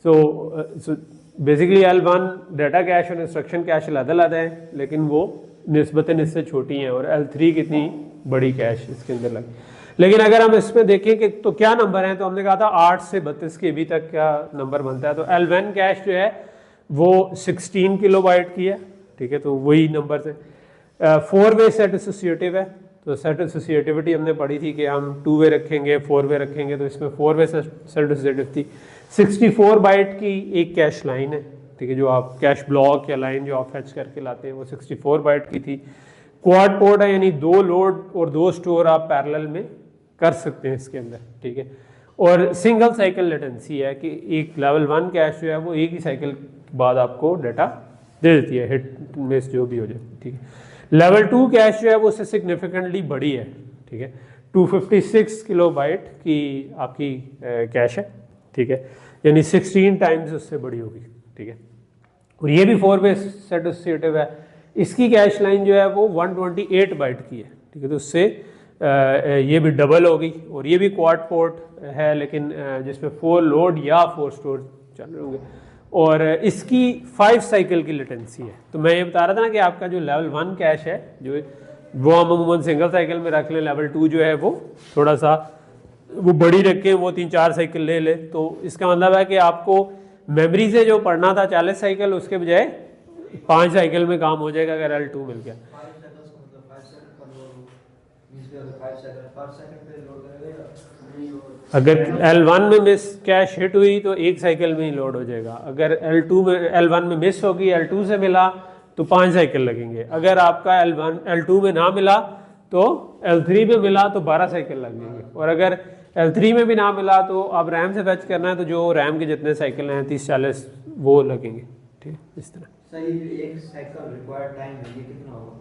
So basically L1 data cash और इंस्ट्रक्शन कैश अलग अलग हैं, लेकिन वो निस्बतन इससे छोटी हैं और L3 कितनी बड़ी कैश इसके अंदर लगी। लेकिन अगर हम इसमें देखें कि तो क्या नंबर हैं, तो हमने कहा था 8 से 32 के बी तक क्या नंबर बनता है। तो L1 कैश जो है वो 16 किलोबाइट की है, ठीक है, तो वही नंबर से 4 वे सेट एसोसिएटिव है। तो सेट एसोसिएटिविटी हमने पढ़ी थी कि हम 2 वे रखेंगे 4 वे रखेंगे, तो इसमें 4 वे सेट एसोसिएटिव थी। 64 बाइट की एक कैश लाइन है, ठीक है, जो आप कैश ब्लॉक या लाइन जो आप फैच करके लाते हैं वो 64 बाइट की थी। क्वाड पोर्ट है, यानी 2 लोड और 2 स्टोर आप पैरेलल में कर सकते हैं इसके अंदर, ठीक है। और सिंगल साइकिल लेटेंसी है कि एक लेवल 1 कैश जो है वो एक ही साइकिल के बाद आपको डाटा दे देती है, हिट मिस जो भी हो जाए, ठीक है। लेवल 2 कैश जो है वो उससे सिग्निफिकेंटली बड़ी है, ठीक है, 256 किलोबाइट की आपकी कैश है, ठीक है, यानी 16 टाइम्स उससे बड़ी होगी, ठीक है। और ये भी 4 वे सेट एसोसिएटिव है। इसकी कैश लाइन जो है वो 128 बाइट की है, ठीक है, तो उससे ये भी डबल होगी। और ये भी क्वाड पोर्ट है, लेकिन जिसमें 4 लोड या 4 स्टोर चल रहे होंगे। और इसकी 5 साइकिल की लेटेंसी है। तो मैं ये बता रहा था ना कि आपका जो लेवल 1 कैश है जो वो हम अमूमन सिंगल साइकिल में रख लें, लेवल 2 जो है वो थोड़ा सा वो बड़ी रखें, वो 3-4 साइकिल ले ले। तो इसका मतलब है कि आपको मेमोरी से जो पढ़ना था 40 साइकिल, उसके बजाय 5 साइकिल में काम हो जाएगा अगर L2 मिल गया। अगर L1 में मिस कैश हिट हुई तो 1 साइकिल में ही लोड हो जाएगा। अगर L2 में L1 में मिस होगी, L2 से मिला तो 5 साइकिल लगेंगे। अगर आपका L2 में ना मिला तो L3 में मिला तो 12 साइकिल लगेंगे। और अगर L3 में भी ना मिला तो अब रैम से फैच करना है, तो जो रैम के जितने साइकिल हैं 30-40 वो लगेंगे, ठीक है, इस तरह। एक साइकिल रिक्वायर्ड टाइम है, ये कितना होगा?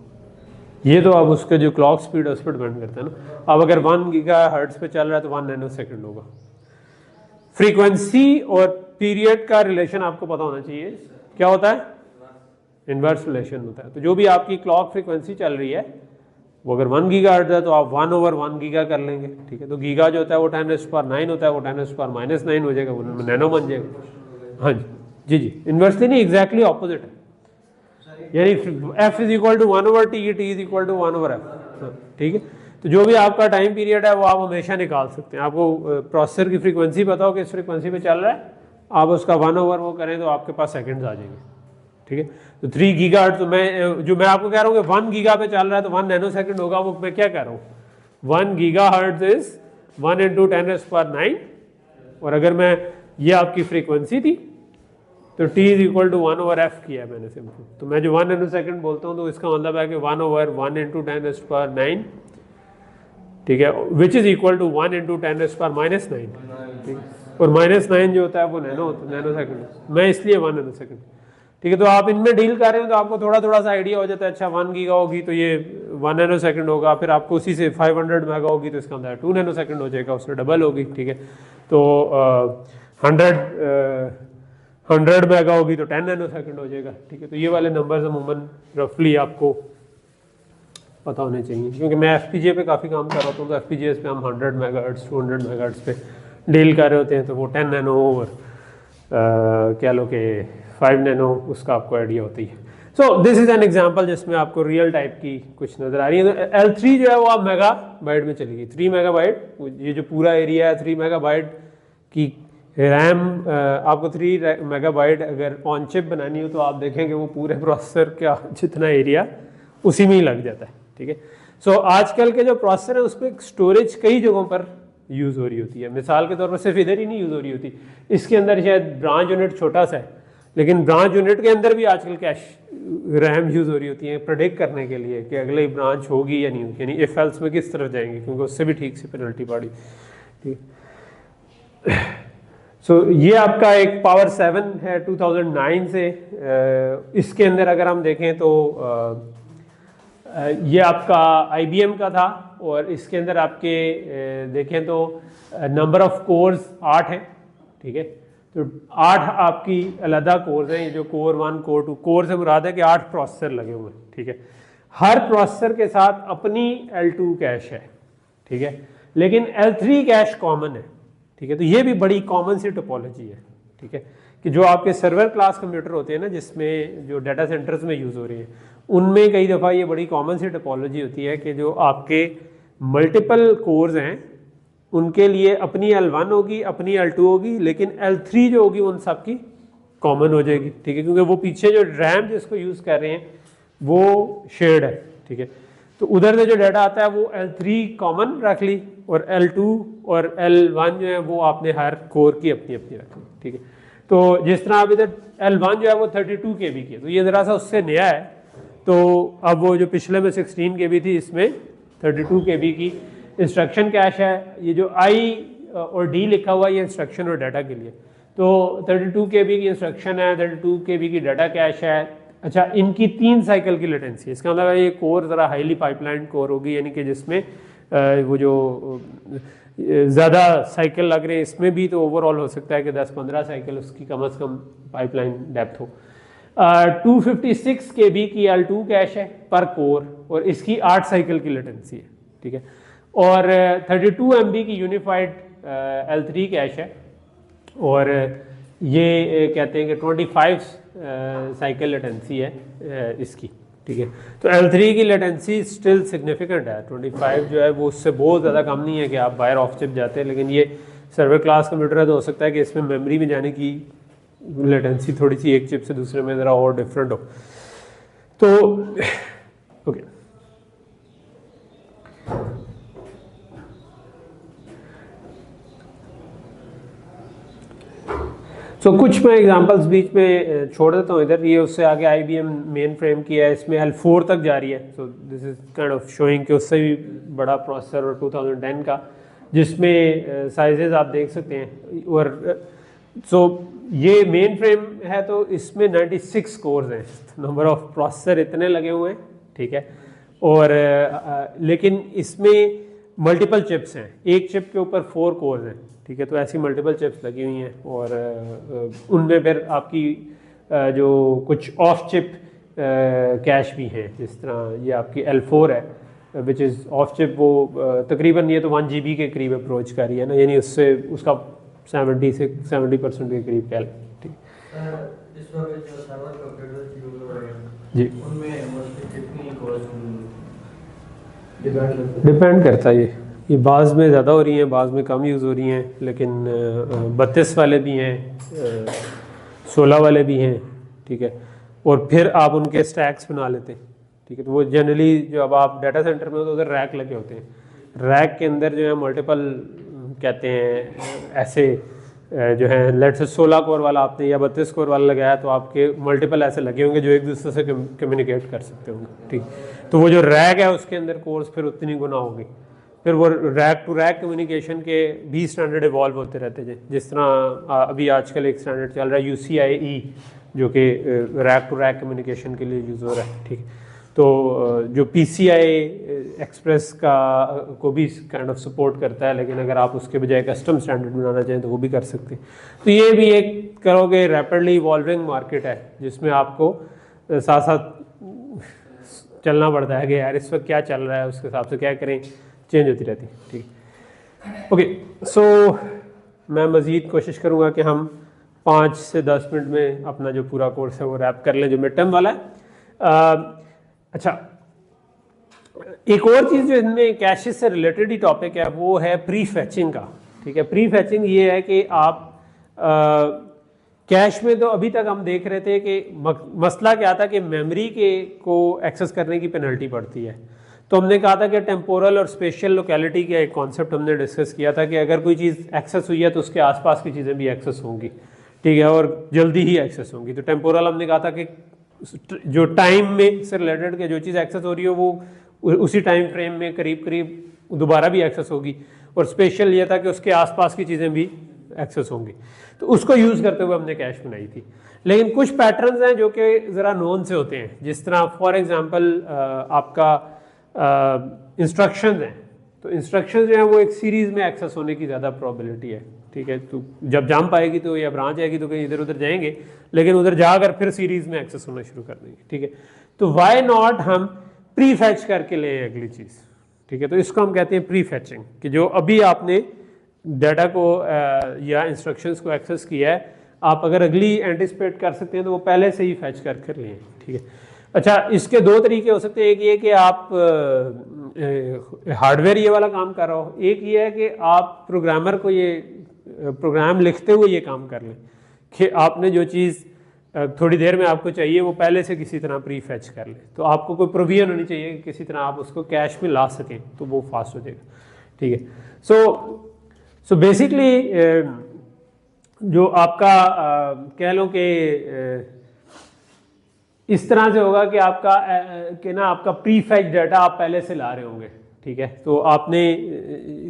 ये तो अब उसके जो क्लॉक स्पीड है उस पर डिपेंड करता है ना। अब अगर 1 गीगाहर्ट्ज़ पे चल रहा है तो 1 नैनोसेकंड होगा। फ्रीक्वेंसी और पीरियड का रिलेशन आपको पता होना चाहिए। क्या होता है? इनवर्स रिलेशन होता है। तो जो भी आपकी क्लॉक फ्रीक्वेंसी चल रही है वो अगर 1 गीगाहर्ट्ज़ है तो आप 1/1 गीगा कर लेंगे, ठीक है। तो गीगा जो होता है वो 10⁻⁹ होता है, वो 10⁻⁹ हो जाएगा, वो नैनो बन जाएगा। हाँ जी जी, इन्वर्सली नहीं, एग्जैक्टली ऑपोजिट है। यानी f = 1/t, t = 1/f, ठीक है। तो जो भी आपका टाइम पीरियड है वो आप हमेशा निकाल सकते हैं। आपको प्रोसेसर की फ्रीक्वेंसी पता हो कि इस फ्रीक्वेंसी पे चल रहा है, आप उसका 1/, वो करें तो आपके पास सेकंड्स आ जाएंगे, ठीक है। तो 3 गीगाहर्ट्ज़, तो मैं आपको कह रहा हूँ कि 1 गीगा पे चल रहा है तो 1 नैनोसेकंड होगा। वो मैं क्या कह रहा हूँ, 1 गीगाहर्ट्ज़ इज 1 × 10⁹ और अगर मैं ये आपकी फ्रीक्वेंसी थी तो t = 1/f किया है मैंने सिंपल। तो मैं जो 1 नैनोसेकंड बोलता हूँ तो इसका मतलब है कि 1/1 × 10⁹, ठीक है, विच इज़ इक्वल टू 1 × 10⁻⁹, ठीक है। और -9 जो होता है वो नैनोसेकंड, मैं इसलिए 1 नैनोसेकंड, ठीक है। तो आप इनमें डील कर रहे हो तो आपको थोड़ा सा आइडिया हो जाता है। अच्छा 1 गीगा होगी तो ये 1 नैनोसेकंड होगा, फिर आपको उसी से 500 मेगा होगी तो इसका अंदर 2 नैनोसेकंड हो जाएगा, उससे डबल होगी, ठीक है। तो 100 मेगा होगी तो 10 नैनोसेकंड हो जाएगा, ठीक है। तो ये वाले नंबर्स अमूमन रफली आपको पता होने चाहिए, क्योंकि मैं FPGA पे काफ़ी काम कर रहा हूँ। तो FPGAs पे हम 100 मेगाहर्ट्ज़ 200 मेगाहर्ट्ज़ पे डील कर रहे होते हैं, तो वो 10 नैनो और क्या लो कि 5 नैनो उसका आपको आइडिया होती है। So this is an example जिसमें आपको रियल टाइप की कुछ नज़र आ रही है। तो L3 जो है वो आप मेगाबाइट में चली गई, 3 मेगाबाइट, ये जो पूरा एरिया है 3 मेगाबाइट की रैम। आपको 3 मेगाबाइट अगर ऑन चिप बनानी हो तो आप देखेंगे वो पूरे प्रोसेसर का जितना एरिया उसी में ही लग जाता है, ठीक है। सो आजकल के जो प्रोसेसर है उस पर स्टोरेज कई जगहों पर यूज़ हो रही होती है। मिसाल के तौर पर सिर्फ इधर ही नहीं यूज़ हो रही होती, इसके अंदर शायद ब्रांच यूनिट छोटा सा है, लेकिन ब्रांच यूनिट के अंदर भी आजकल कैश रैम यूज़ हो रही होती है प्रेडिक्ट करने के लिए कि अगले ब्रांच होगी या नहीं होगी, यानी इफ एल्स में किस तरफ जाएंगे, क्योंकि उससे भी ठीक से पेनल्टी पड़ी, ठीक। सो ये आपका एक पावर 7 है 2009 से। इसके अंदर अगर हम देखें तो ये आपका IBM का था और इसके अंदर आपके देखें तो नंबर ऑफ कोर्स 8 है, ठीक है। तो 8 आपकी अलग कोर्स हैं, ये जो कोर 1 कोर 2, कोर से मुराद है कि 8 प्रोसेसर लगे हुए हैं, ठीक है। हर प्रोसेसर के साथ अपनी L2 कैश है, ठीक है, लेकिन L3 कैश कॉमन है, ठीक है। तो ये भी बड़ी कॉमन सी टोपोलॉजी है, ठीक है, कि जो आपके सर्वर क्लास कंप्यूटर होते हैं ना, जिसमें जो डाटा सेंटर्स में यूज़ हो रही हैं, उनमें कई दफ़ा ये बड़ी कॉमन सी टोपोलॉजी होती है कि जो आपके मल्टीपल कोर्स हैं उनके लिए अपनी L1 होगी, अपनी L2 होगी, लेकिन L3 जो होगी उन सब की कॉमन हो जाएगी, ठीक है, क्योंकि वो पीछे जो रैम जिसको यूज़ कर रहे हैं वो शेयर्ड है, ठीक है। तो उधर से जो डाटा आता है वो L3 कॉमन रख ली, और L2 और L1 जो है वो आपने हर कोर की अपनी अपनी रख ली, ठीक है। तो जिस तरह अब इधर L1 जो है वो 32 KB की है, तो ये ज़रा सा उससे नया है। तो अब वो जो पिछले में 16 KB थी, इसमें 32 KB की इंस्ट्रक्शन कैश है। ये जो I और D लिखा हुआ है ये इंस्ट्रक्शन और डाटा के लिए, तो 32 KB की इंस्ट्रक्शन है, 32 KB की डाटा कैश है। अच्छा, इनकी 3 साइकिल की लेटेंसी है, इसका मतलब ये कोर ज़रा हाईली पाइपलाइन कोर होगी, यानी कि जिसमें वो जो ज़्यादा साइकिल लग रहे हैं इसमें भी, तो ओवरऑल हो सकता है कि 10-15 साइकिल उसकी कम से कम पाइपलाइन डेप्थ हो। 256 KB की L2 कैश है पर कोर, और इसकी 8 साइकिल की लेटेंसी है, ठीक है। और 32 MB की यूनिफाइड L3 कैश है, और ये कहते हैं कि 25 साइकिल लेटेंसी है इसकी, ठीक है। तो L3 की लेटेंसी स्टिल सिग्निफिकेंट है, 25 जो है वो उससे बहुत ज़्यादा कम नहीं है कि आप बाहर ऑफ चिप जाते हैं, लेकिन ये सर्वर क्लास कंप्यूटर है तो हो सकता है कि इसमें मेमोरी में जाने की लेटेंसी थोड़ी सी एक चिप से दूसरे में ज़रा और डिफरेंट हो। तो ओके, तो कुछ मैं एग्जांपल्स बीच में छोड़ देता हूँ इधर। ये उससे आगे IBM मेन फ्रेम की है, इसमें L4 तक जा रही है। So this is kind of showing कि उससे भी बड़ा प्रोसेसर और 2010 का, जिसमें साइजेस आप देख सकते हैं। और सो ये मेन फ्रेम है तो इसमें 96 कोर्स हैं, नंबर ऑफ प्रोसेसर इतने लगे हुए हैं, ठीक है। और लेकिन इसमें मल्टीपल चिप्स हैं, एक चिप के ऊपर 4 कोर्स हैं, ठीक है। तो ऐसी मल्टीपल चिप्स लगी हुई हैं, और उनमें फिर आपकी जो कुछ ऑफ चिप कैश भी हैं, जिस तरह ये आपकी L4 है विच इज़ ऑफ चिप, वो तकरीबन ये तो 1 GB के करीब अप्रोच कर रही है ना, यानी उससे उसका 70% के करीब कह लें, ठीक। इस वक्त जो सर्वर कंप्यूटर यूज हो रहे हैं जी, उनमें मोस्टली कितनी कॉस्ट डिपेंड करता है। ये बाज़ में ज़्यादा हो रही हैं, बाज़ में कम यूज़ हो रही हैं, लेकिन 32 वाले भी हैं, 16 वाले भी हैं, ठीक है। और फिर आप उनके स्टैक्स बना लेते हैं, ठीक है। तो वो जनरली जो अब आप डाटा सेंटर में हो तो उधर रैक लगे होते हैं, रैक के अंदर जो है मल्टीपल कहते हैं ऐसे जो है, लेट से 16 कोर वाला आपने या 32 कोर वाला लगाया तो आपके मल्टीपल ऐसे लगे होंगे जो एक दूसरे से कम्युनिकेट कर सकते होंगे, ठीक। तो वो जो रैक है उसके अंदर कोर्स फिर उतनी गुना होगी। फिर वो रैक टू रैक कम्युनिकेशन के भी स्टैंडर्ड इवॉल्व होते रहते हैं, जिस तरह अभी आजकल एक स्टैंडर्ड चल रहा है UCIe, जो कि रैक टू रैक कम्युनिकेशन के लिए यूज़ हो रहा है, ठीक। तो जो PCI एक्सप्रेस का को भी काइंड ऑफ सपोर्ट करता है, लेकिन अगर आप उसके बजाय कस्टम स्टैंडर्ड बनाना चाहें तो वो भी कर सकते हैं। तो ये भी एक करोगे रैपिडली इवॉल्विंग मार्केट है, जिसमें आपको साथ साथ चलना पड़ता है कि यार इस वक्त क्या चल रहा है, उसके हिसाब से क्या करें, चेंज होती रहती है, ठीक। ओके, सो मैं मज़ीद कोशिश करूँगा कि हम 5 से 10 मिनट में अपना जो पूरा कोर्स है वो रैप कर लें, जो मिड टर्म वाला है। अच्छा, एक और चीज़ जो इनमें कैशेस से रिलेटेड ही टॉपिक है वो है प्री फैचिंग का, ठीक है। प्री फैचिंग ये है कि आप कैश में तो अभी तक हम देख रहे थे कि मसला क्या था कि मेमोरी के को एक्सेस करने की पेनल्टी पड़ती है। तो हमने कहा था कि टेम्पोरल और स्पेशल लोकेलिटी का एक कॉन्सेप्ट हमने डिस्कस किया था कि अगर कोई चीज़ एक्सेस हुई है तो उसके आसपास की चीज़ें भी एक्सेस होंगी, ठीक है, और जल्दी ही एक्सेस होंगी। तो टेम्पोरल हमने कहा था कि जो टाइम में से रिलेटेड के जो चीज़ एक्सेस हो रही हो वो उसी टाइम फ्रेम में करीब करीब दोबारा भी एक्सेस होगी, और स्पेशल ये था कि उसके आसपास की चीज़ें भी एक्सेस होंगी। तो उसको यूज़ करते हुए हमने कैश बनाई थी। लेकिन कुछ पैटर्न्स हैं जो कि ज़रा नोन से होते हैं, जिस तरह फॉर एग्जांपल आपका इंस्ट्रक्शंस हैं। तो इंस्ट्रक्शंस जो हैं वो एक सीरीज़ में एक्सेस होने की ज़्यादा प्रोबेबिलिटी है, ठीक है। तो जब जंप आएगी तो या ब्रांच आएगी तो कहीं इधर उधर जाएंगे, लेकिन उधर जाकर फिर सीरीज़ में एक्सेस होना शुरू कर देंगे, ठीक है। तो वाई नॉट हम प्री फैच करके ले अगली चीज़, ठीक है। तो इसको हम कहते हैं प्री फैचिंग, कि जो अभी आपने डाटा को या इंस्ट्रक्शंस को एक्सेस किया है, आप अगर अगली एंटिसिपेट कर सकते हैं तो वो पहले से ही फैच कर लें, ठीक है। अच्छा, इसके दो तरीके हो सकते हैं, एक ये कि आप हार्डवेयर ये वाला काम कर रहा हो, एक ये है कि आप प्रोग्रामर को ये प्रोग्राम लिखते हुए ये काम कर लें कि आपने जो चीज़ थोड़ी देर में आपको चाहिए वो पहले से किसी तरह प्री फैच कर ले। तो आपको कोई प्रोविजन होनी चाहिए कि किसी तरह आप उसको कैश में ला सकें, तो वो फास्ट हो जाएगा, ठीक है। सो बेसिकली जो आपका कह लो कि इस तरह से होगा कि आपका आपका प्री फैच डाटा आप पहले से ला रहे होंगे, ठीक है। तो आपने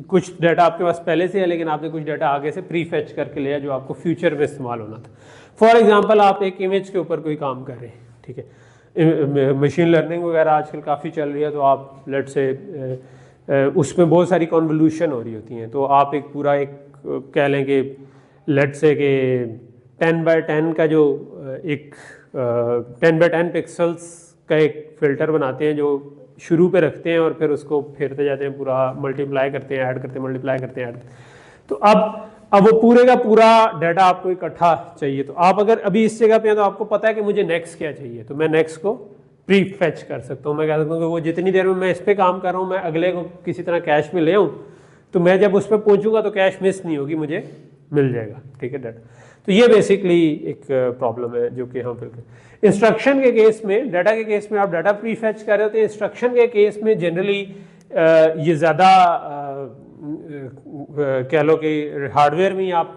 कुछ डाटा आपके पास पहले से है, लेकिन आपने कुछ डाटा आगे से प्री फैच करके लिया जो आपको फ्यूचर में इस्तेमाल होना था। फॉर एग्जांपल, आप एक इमेज के ऊपर कोई काम कर रहे हैं, ठीक है। मशीन लर्निंग वगैरह आजकल काफ़ी चल रही है, तो आप लेट से उसमें बहुत सारी कॉन्वोल्यूशन हो रही होती हैं, तो आप एक पूरा एक कह लें कि लेट से कि 10x10 का जो एक 10x10 पिक्सल्स का एक फ़िल्टर बनाते हैं जो शुरू पे रखते हैं और फिर उसको फेरते जाते हैं, पूरा मल्टीप्लाई करते हैं, ऐड करते हैं, मल्टीप्लाई करते हैं, ऐड। तो अब वो पूरे का पूरा डाटा आपको इकट्ठा चाहिए। तो आप अगर अभी इस जगह पे हैं तो आपको पता है कि मुझे नेक्स्ट क्या चाहिए, तो मैं नेक्स्ट को प्री फैच कर सकता हूँ। मैं कह सकता हूँ कि वो जितनी देर में मैं इस पर काम कर रहा हूँ, मैं अगले को किसी तरह कैश में ले आऊँ, तो मैं जब उस पर पहुँचूँगा तो कैश मिस नहीं होगी, मुझे मिल जाएगा, ठीक है, डाटा। तो ये बेसिकली एक प्रॉब्लम है जो कि हम फिर इंस्ट्रक्शन के केस में, डाटा के केस में आप डाटा प्री फैच कर रहे होते हैं। इंस्ट्रक्शन के केस में जनरली ये ज़्यादा कह लो कि हार्डवेयर में ही आप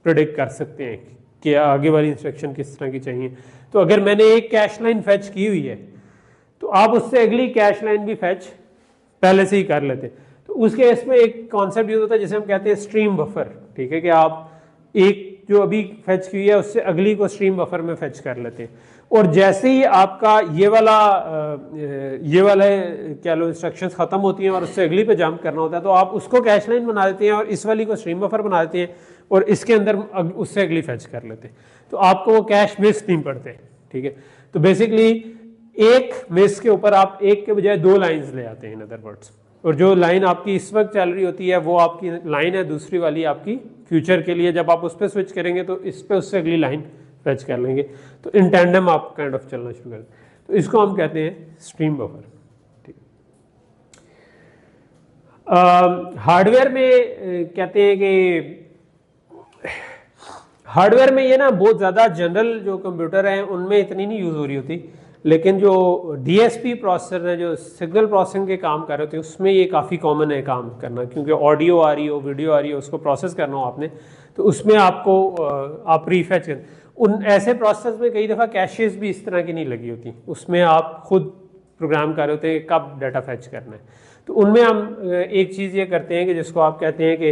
प्रेडिक्ट कर सकते हैं कि आगे वाली इंस्ट्रक्शन किस तरह की चाहिए। तो अगर मैंने एक कैश लाइन फैच की हुई है तो आप उससे अगली कैश लाइन भी फैच पहले से ही कर लेते हैं। तो उस केस में एक कॉन्सेप्ट यूज होता है जिसे हम कहते हैं स्ट्रीम बफर, ठीक है, कि आप एक जो अभी फैच की हुई है उससे अगली को स्ट्रीम बफर में फैच कर लेते हैं। और जैसे ही आपका ये वाला क्या लो इंस्ट्रक्शंस खत्म होती हैं और उससे अगली पे जंप करना होता है, तो आप उसको कैश लाइन बना देते हैं और इस वाली को स्ट्रीम बफर बना देते हैं और इसके अंदर उससे अगली फैच कर लेते हैं। तो आपको वो कैश मिस नहीं पड़ते, ठीक है। तो बेसिकली एक मिस के ऊपर आप एक के बजाय दो लाइन्स ले आते हैं, इन अदर वर्ड्स। और जो लाइन आपकी इस वक्त चल रही होती है वो आपकी लाइन है, दूसरी वाली आपकी फ्यूचर के लिए। जब आप उस पर स्विच करेंगे तो इस पर उससे अगली लाइन फैच कर लेंगे, तो इन टैंडम आप काइंड ऑफ चलना शुरू कर दें। तो इसको हम कहते हैं स्ट्रीम बफर, ठीक। हार्डवेयर में कहते हैं कि हार्डवेयर में ये ना बहुत ज़्यादा जनरल जो कंप्यूटर हैं उनमें इतनी नहीं यूज़ हो रही होती, लेकिन जो DSP प्रोसेसर है जो सिग्नल प्रोसेसिंग के काम कर रहे होते हैं उसमें ये काफ़ी कॉमन है काम करना, क्योंकि ऑडियो आ रही हो, वीडियो आ रही हो, उसको प्रोसेस करना हो आपने, तो उसमें आपको आप प्रीफैच कर। उन ऐसे प्रोसेस में कई दफ़ा कैशेस भी इस तरह की नहीं लगी होती, उसमें आप खुद प्रोग्राम कर रहे होते हैं कब डाटा फैच करना है। तो उनमें हम एक चीज़ ये करते हैं कि जिसको आप कहते हैं कि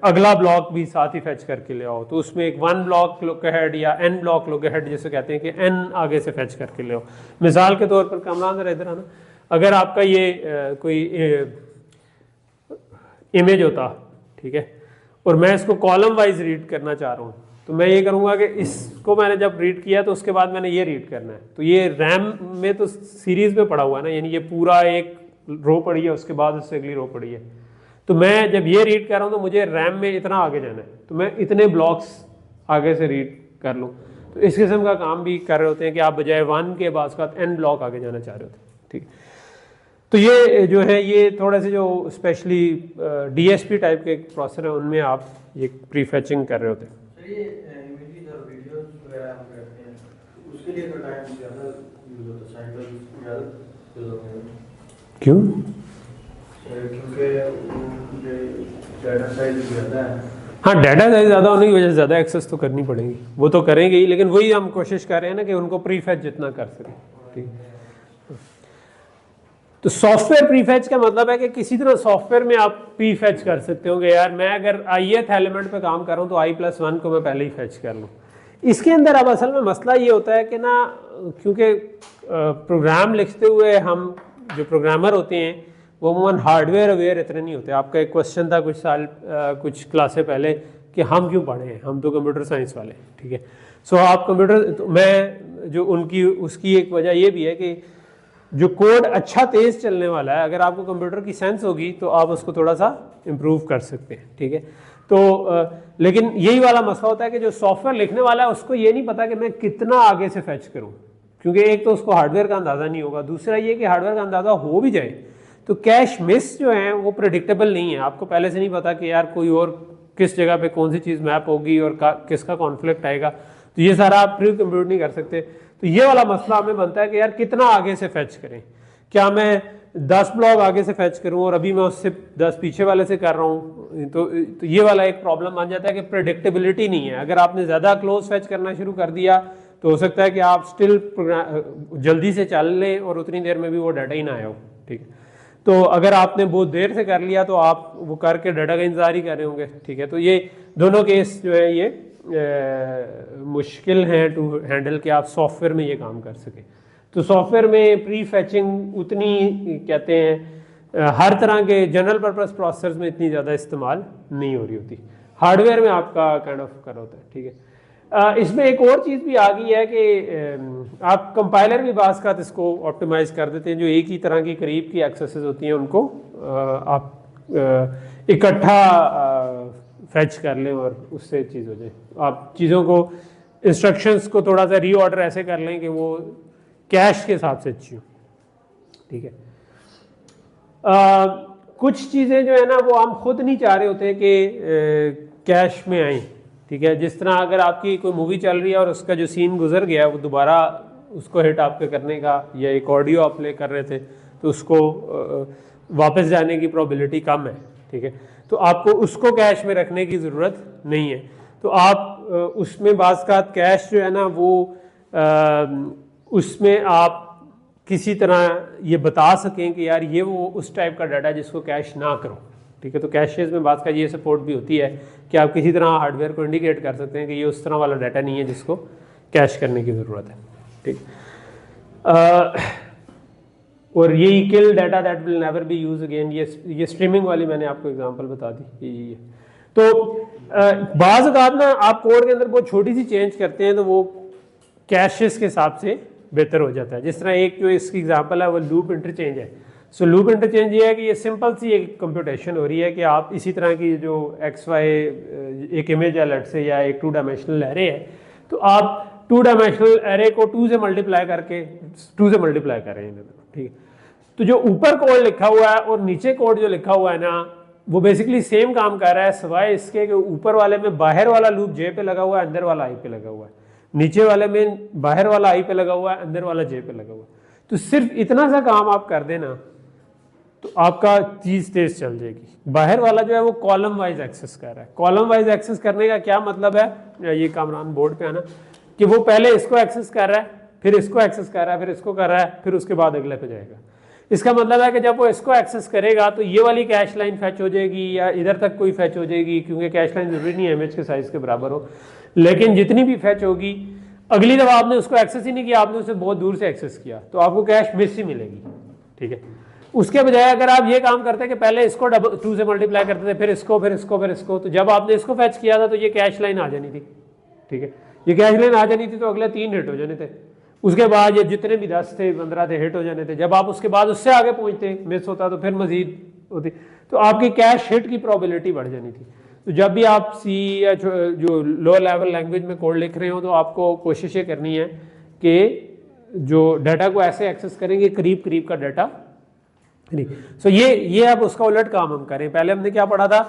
अगला ब्लॉक भी साथ ही फैच करके ले आओ। तो उसमें एक 1 ब्लॉक लुक अहेड या n ब्लॉक लुक अहेड जिसे कहते हैं कि n आगे से फैच करके ले आओ। मिसाल के तौर पर कमरान जरा इधर आना, अगर आपका ये कोई इमेज होता, ठीक है, और मैं इसको कॉलम वाइज रीड करना चाह रहा हूँ, तो मैं ये करूँगा कि इसको मैंने जब रीड किया तो उसके बाद मैंने ये रीड करना है। तो ये रैम में तो सीरीज़ में पड़ा हुआ है ना, यानी ये पूरा एक रो पड़ी है, उसके बाद उससे अगली रो पड़ी है। तो मैं जब ये रीड कर रहा हूँ तो मुझे रैम में इतना आगे जाना है, तो मैं इतने ब्लॉक्स आगे से रीड कर लूँ। तो इस किस्म का काम भी कर रहे होते हैं कि आप बजाय 1 के बाद उसका n ब्लॉक आगे जाना चाह रहे होते हैं, ठीक। तो ये जो है ये थोड़े से जो स्पेशली DSP टाइप के प्रोसेसर हैं उनमें आप ये प्रीफैचिंग कर रहे होते हैं। ये इमेजेस और वीडियोस वगैरह हम करते हैं उसके लिए तो टाइम ज़्यादा यूज होता है, साइकिल ज़्यादा यूज होते हैं। क्यों? क्योंकि डाटा साइज ज़्यादा है। हाँ, डाटा साइज ज़्यादा होने की वजह से ज़्यादा एक्सेस तो करनी पड़ेगी, वो तो करेंगे ही, लेकिन वही हम कोशिश कर रहे हैं ना कि उनको प्रीफैच जितना कर सकें, ठीक। तो सॉफ्टवेयर प्रीफैच का मतलब है कि किसी तरह सॉफ्टवेयर में आप प्रीफैच कर सकते हो कि यार मैं अगर ith एलिमेंट पे काम कर रहा हूँ तो i+1 को मैं पहले ही फैच कर लूँ। इसके अंदर अब असल में मसला ये होता है कि ना, क्योंकि प्रोग्राम लिखते हुए हम जो प्रोग्रामर होते हैं वो अमूमन हार्डवेयर अवेयर इतने नहीं होते। आपका एक क्वेश्चन था कुछ क्लासें पहले कि हम क्यों पढ़े हैं, हम तो कंप्यूटर साइंस वाले, ठीक है। सो आप कंप्यूटर, तो मैं जो उसकी एक वजह ये भी है कि जो कोड अच्छा तेज चलने वाला है, अगर आपको कंप्यूटर की सेंस होगी तो आप उसको थोड़ा सा इम्प्रूव कर सकते हैं, ठीक है। तो लेकिन यही वाला मसला होता है कि जो सॉफ्टवेयर लिखने वाला है उसको ये नहीं पता कि मैं कितना आगे से फैच करूं, क्योंकि एक तो उसको हार्डवेयर का अंदाज़ा नहीं होगा, दूसरा ये कि हार्डवेयर का अंदाज़ा हो भी जाए तो कैश मिस जो है वो प्रेडिक्टेबल नहीं है। आपको पहले से नहीं पता कि यार कोई और किस जगह पे कौन सी चीज़ मैप होगी और किसका कॉन्फ्लिक्ट आएगा, तो ये सारा आप प्री कंप्यूट नहीं कर सकते। तो ये वाला मसला हमें बनता है कि यार कितना आगे से फैच करें, क्या मैं 10 ब्लॉक आगे से फैच करूं और अभी मैं उससे 10 पीछे वाले से कर रहा हूं, तो ये वाला एक प्रॉब्लम बन जाता है कि प्रेडिक्टेबिलिटी नहीं है। अगर आपने ज़्यादा क्लोज फैच करना शुरू कर दिया तो हो सकता है कि आप स्टिल जल्दी से चल लें और उतनी देर में भी वो डाटा ही ना आया हो, ठीक है। तो अगर आपने बहुत देर से कर लिया तो आप वो करके डाटा का इंतजार ही कर रहे होंगे, ठीक है। तो ये दोनों केस जो है ये मुश्किल है टू हैंडल कि आप सॉफ्टवेयर में ये काम कर सकें। तो सॉफ्टवेयर में प्री फैचिंग उतनी कहते हैं हर तरह के जनरल पर्पस प्रोसेसर्स में इतनी ज़्यादा इस्तेमाल नहीं हो रही होती, हार्डवेयर में आपका काइंड ऑफ कर होता है, ठीक है। इसमें एक और चीज़ भी आ गई है कि आप कंपाइलर भी बाज़ का इसको ऑप्टिमाइज कर देते हैं, जो एक ही तरह की करीब की एक्सेसेस होती हैं उनको आप इकट्ठा फैच कर लें और उससे चीज़ हो जाए। आप चीज़ों को इंस्ट्रक्शंस को थोड़ा सा रीऑर्डर ऐसे कर लें कि वो कैश के हिसाब से अच्छी हो, ठीक है। कुछ चीज़ें जो है ना वो हम खुद नहीं चाह रहे होते कि कैश में आए, ठीक है। जिस तरह अगर आपकी कोई मूवी चल रही है और उसका जो सीन गुजर गया वो दोबारा उसको हिट आपके करने का, या एक ऑडियो आप प्ले कर रहे थे तो उसको वापस जाने की प्रोबेबिलिटी कम है, ठीक है। तो आपको उसको कैश में रखने की ज़रूरत नहीं है। तो आप उसमें बाज़ का कैश जो है ना वो उसमें आप किसी तरह ये बता सकें कि यार ये वो उस टाइप का डाटा जिसको कैश ना करो, ठीक है। तो कैशेज में बात का ये सपोर्ट भी होती है कि आप किसी तरह हार्डवेयर को इंडिकेट कर सकते हैं कि ये उस तरह वाला डाटा नहीं है जिसको कैश करने की ज़रूरत है, ठीक। और यही kill data that will never be use again, ये स्ट्रीमिंग वाली मैंने आपको एग्जांपल बता दी, ये। तो बाज़ औक़ात ना आप कोड के अंदर बहुत छोटी सी चेंज करते हैं तो वो कैशेस के हिसाब से बेहतर हो जाता है। जिस तरह एक जो इसकी एग्जांपल है वो लूप इंटरचेंज है। सो लूप इंटरचेंज ये है कि ये सिंपल सी एक कंप्यूटेशन हो रही है कि आप इसी तरह की जो एक्स वाई एक इमेज है लेट से, या एक 2 डायमेंशनल एरे है, तो आप 2 डायमेंशनल एरे को 2 से मल्टीप्लाई करके 2 से मल्टीप्लाई कर रहे हैं, ठीक है। तो जो ऊपर कोड लिखा हुआ है और नीचे कोड जो लिखा हुआ है ना वो बेसिकली सेम काम कर रहा है, सिवाय इसके कि ऊपर वाले में बाहर वाला लूप जे पे लगा हुआ है, अंदर वाला आई पे लगा हुआ है, नीचे वाले में बाहर वाला आई पे लगा हुआ है, अंदर वाला जे पे लगा हुआ है। तो सिर्फ इतना सा काम आप कर देना तो आपका चीज़ तेज चल जाएगी। बाहर वाला जो है वो कॉलम वाइज एक्सेस कर रहा है। कॉलम वाइज एक्सेस करने का क्या मतलब है, ये कामरान बोर्ड पे आना, कि वो पहले इसको एक्सेस कर रहा है, फिर इसको एक्सेस कर रहा है, फिर इसको कर रहा है, फिर उसके बाद अगले पे जाएगा। इसका मतलब है कि जब वो इसको एक्सेस करेगा तो ये वाली कैश लाइन फैच हो जाएगी या इधर तक कोई फैच हो जाएगी, क्योंकि कैश लाइन जरूरी नहीं है इमेज के साइज के बराबर हो, लेकिन जितनी भी फैच होगी अगली दफ़ा आपने उसको एक्सेस ही नहीं किया, आपने उसे बहुत दूर से एक्सेस किया तो आपको कैश मिस ही मिलेगी, ठीक है। उसके बजाय अगर आप ये काम करते कि पहले इसको 2 से मल्टीप्लाई करते थे, फिर इसको, फिर इसको, फिर इसको, तो जब आपने इसको फैच किया था तो ये कैश लाइन आ जानी थी, ठीक है। ये कैश लाइन आ जानी थी तो अगले 3 हिट हो जाने थे, उसके बाद ये जितने भी 10 थे 15 थे हिट हो जाने थे। जब आप उसके बाद उससे आगे पहुंचते मिस होता तो फिर मजीद होती, तो आपकी कैश हिट की प्रोबेबिलिटी बढ़ जानी थी। तो जब भी आप सी या जो लो लेवल लैंग्वेज में कोड लिख रहे हो तो आपको कोशिश ये करनी है कि जो डाटा को ऐसे एक्सेस करेंगे करीब करीब का डाटा नहीं। सो ये अब उसका उलट काम हम करें। पहले हमने क्या पढ़ा था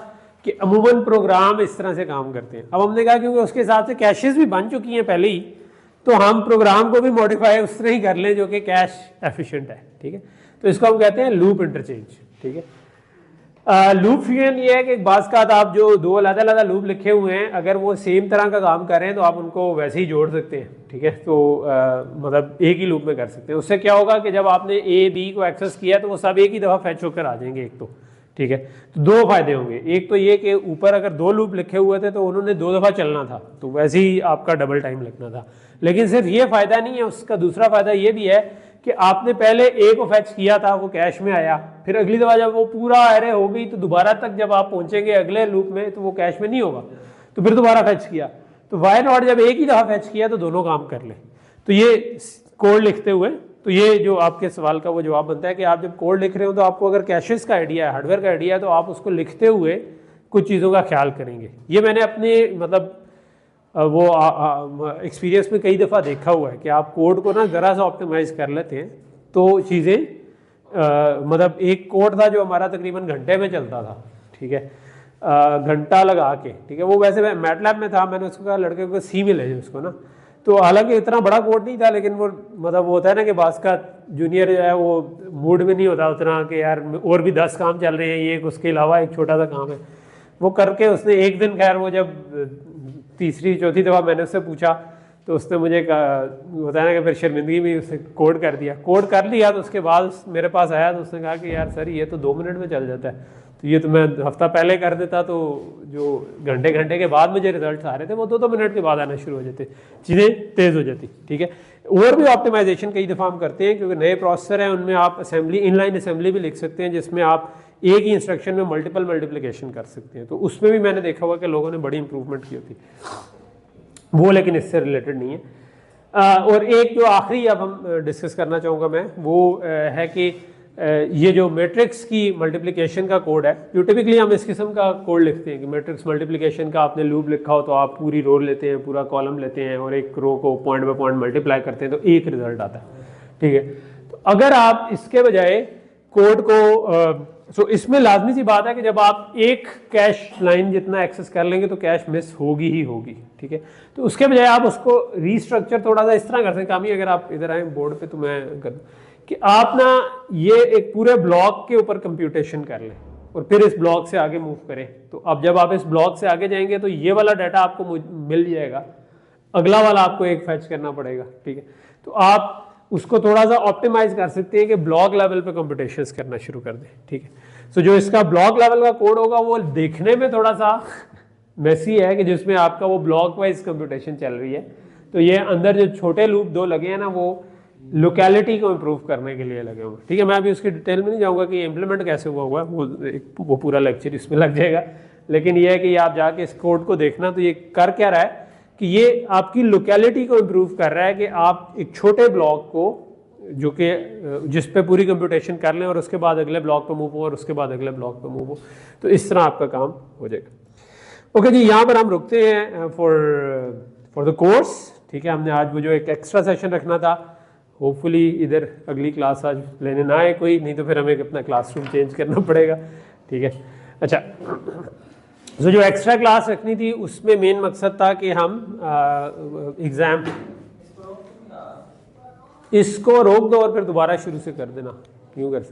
कि अमूमन प्रोग्राम इस तरह से काम करते हैं। अब हमने कहा क्योंकि उसके हिसाब से कैशेस भी बन चुकी हैं पहले ही, तो हम प्रोग्राम को भी मॉडिफाई उस तरह ही कर लें जो कि कैश एफिशिएंट है, ठीक है। तो इसको हम कहते हैं लूप इंटरचेंज, ठीक है। लूप फंक्शन ये है कि बाज़ का आप जो 2 अलग-अलग लूप लिखे हुए हैं अगर वो सेम तरह का काम कर रहे हैं तो आप उनको वैसे ही जोड़ सकते हैं, ठीक है। तो मतलब एक ही लूप में कर सकते हैं। उससे क्या होगा कि जब आपने ए बी को एक्सेस किया तो वो सब एक ही दफ़ा फैच होकर आ जाएंगे, एक तो, ठीक है। तो 2 फायदे होंगे। एक तो ये कि ऊपर अगर 2 लूप लिखे हुए थे तो उन्होंने 2 दफ़ा चलना था, तो वैसे ही आपका डबल टाइम लगना था। लेकिन सिर्फ ये फ़ायदा नहीं है, उसका दूसरा फ़ायदा ये भी है कि आपने पहले ए को फैच किया था, वो कैश में आया, फिर अगली दफ़ा जब वो पूरा एरे हो गई तो दोबारा तक जब आप पहुंचेंगे अगले लूप में तो वो कैश में नहीं होगा, तो फिर दोबारा फैच किया। तो वाई नॉट जब एक ही दफ़ा फैच किया तो दोनों काम कर ले। तो ये कोड लिखते हुए तो ये जो आपके सवाल का वो जवाब बनता है कि आप जब कोड लिख रहे हो तो आपको अगर कैशेस का आइडिया है, हार्डवेयर का आइडिया है, तो आप उसको लिखते हुए कुछ चीज़ों का ख्याल करेंगे। ये मैंने अपने मतलब वो एक्सपीरियंस में कई दफ़ा देखा हुआ है कि आप कोड को ना ज़रा सा ऑप्टिमाइज कर लेते हैं तो चीज़ें मतलब एक कोड था जो हमारा तकरीबन घंटे में चलता था, ठीक है, घंटा लगा के, ठीक है, वो वैसे मैटलैब में था, मैंने उसको कहा लड़के को सी में ले जाए उसको ना, तो हालांकि इतना बड़ा कोड नहीं था, लेकिन वो मतलब वो होता है ना कि बास का जूनियर जो है वो मूड में नहीं होता उतना कि यार और भी 10 काम चल रहे हैं, ये उसके अलावा एक छोटा सा काम है, वो करके उसने एक दिन, खैर वो जब तीसरी चौथी दफ़ा मैंने उससे पूछा तो उसने मुझे होता है ना कि फिर शर्मिंदगी में उसने कोड कर दिया, कोड कर लिया, तो उसके बाद मेरे पास आया तो उसने कहा कि यार सर ये तो 2 मिनट में चल जाता है, तो ये तो मैं हफ्ता पहले कर देता तो जो घंटे घंटे के बाद मुझे रिजल्ट आ रहे थे वो 2-2 मिनट के बाद आना शुरू हो जाते, चीज़ें तेज़ हो जाती, ठीक है। और भी ऑप्टिमाइजेशन कई दफ़ा हम करते हैं क्योंकि नए प्रोसेसर हैं, उनमें आप असेंबली, इनलाइन असेंबली भी लिख सकते हैं जिसमें आप एक ही इंस्ट्रक्शन में मल्टीपल मल्टीप्लिकेशन कर सकते हैं, तो उसमें भी मैंने देखा हुआ कि लोगों ने बड़ी इंप्रूवमेंट की होती वो, लेकिन इससे रिलेटेड नहीं है। और एक जो आखिरी अब हम डिस्कस करना चाहूँगा मैं वो है कि ये जो मैट्रिक्स की मल्टीप्लिकेशन का कोड है, जो टिपिकली हम इस किस्म का कोड लिखते हैं कि मैट्रिक्स मल्टीप्लिकेशन का आपने लूप लिखा हो तो आप पूरी रो लेते हैं, पूरा कॉलम लेते हैं और एक रो को पॉइंट बाय पॉइंट मल्टीप्लाई करते हैं तो एक रिजल्ट आता है, ठीक है। तो अगर आप इसके बजाय कोड को तो इसमें लाजमी सी बात है कि जब आप एक कैश लाइन जितना एक्सेस कर लेंगे तो कैश मिस होगी ही होगी, ठीक है। तो उसके बजाय आप उसको रीस्ट्रक्चर थोड़ा सा इस तरह कर सकते हैं, कामी अगर आप इधर आए बोर्ड पे तो मैं कर दूं कि आप ना ये एक पूरे ब्लॉक के ऊपर कंप्यूटेशन कर लें और फिर इस ब्लॉक से आगे मूव करें। तो अब जब आप इस ब्लॉक से आगे जाएंगे तो ये वाला डाटा आपको मिल जाएगा, अगला वाला आपको एक फैच करना पड़ेगा, ठीक है। तो आप उसको थोड़ा सा ऑप्टिमाइज कर सकते हैं कि ब्लॉक लेवल पे कंप्यूटेशंस करना शुरू कर दें, ठीक है। सो जो इसका ब्लॉक लेवल का कोड होगा वो देखने में थोड़ा सा मैसी है कि जिसमें आपका वो ब्लॉक वाइज कंप्यूटेशन चल रही है, तो ये अंदर जो छोटे लूप 2 लगे हैं ना वो लोकेलिटी को इम्प्रूव करने के लिए लगे हुए, ठीक है। मैं अभी उसकी डिटेल में नहीं जाऊँगा कि इम्प्लीमेंट कैसे हुआ है, वो पूरा लेक्चर इसमें लग जाएगा, लेकिन ये है कि आप जाके इस कोड को देखना तो ये कर क्या रहा है कि ये आपकी लोकेलिटी को इम्प्रूव कर रहा है कि आप एक छोटे ब्लॉक को जो कि जिस पे पूरी कंप्यूटेशन कर लें और उसके बाद अगले ब्लॉक पे मूव हो और उसके बाद अगले ब्लॉक पे मूव हो, तो इस तरह आपका काम हो जाएगा। ओके जी, यहाँ पर हम रुकते हैं फॉर द कोर्स, ठीक है। हमने आज वो जो एक एक्स्ट्रा सेशन रखना था, होपफुली इधर अगली क्लास आज लेने ना आए कोई, नहीं तो फिर हमें अपना क्लासरूम चेंज करना पड़ेगा, ठीक है। अच्छा, तो जो एक्स्ट्रा क्लास रखनी थी उसमें मेन मकसद था कि हम एग्ज़ाम इसको रोक दो और फिर दोबारा शुरू से कर देना, क्यों कर सकते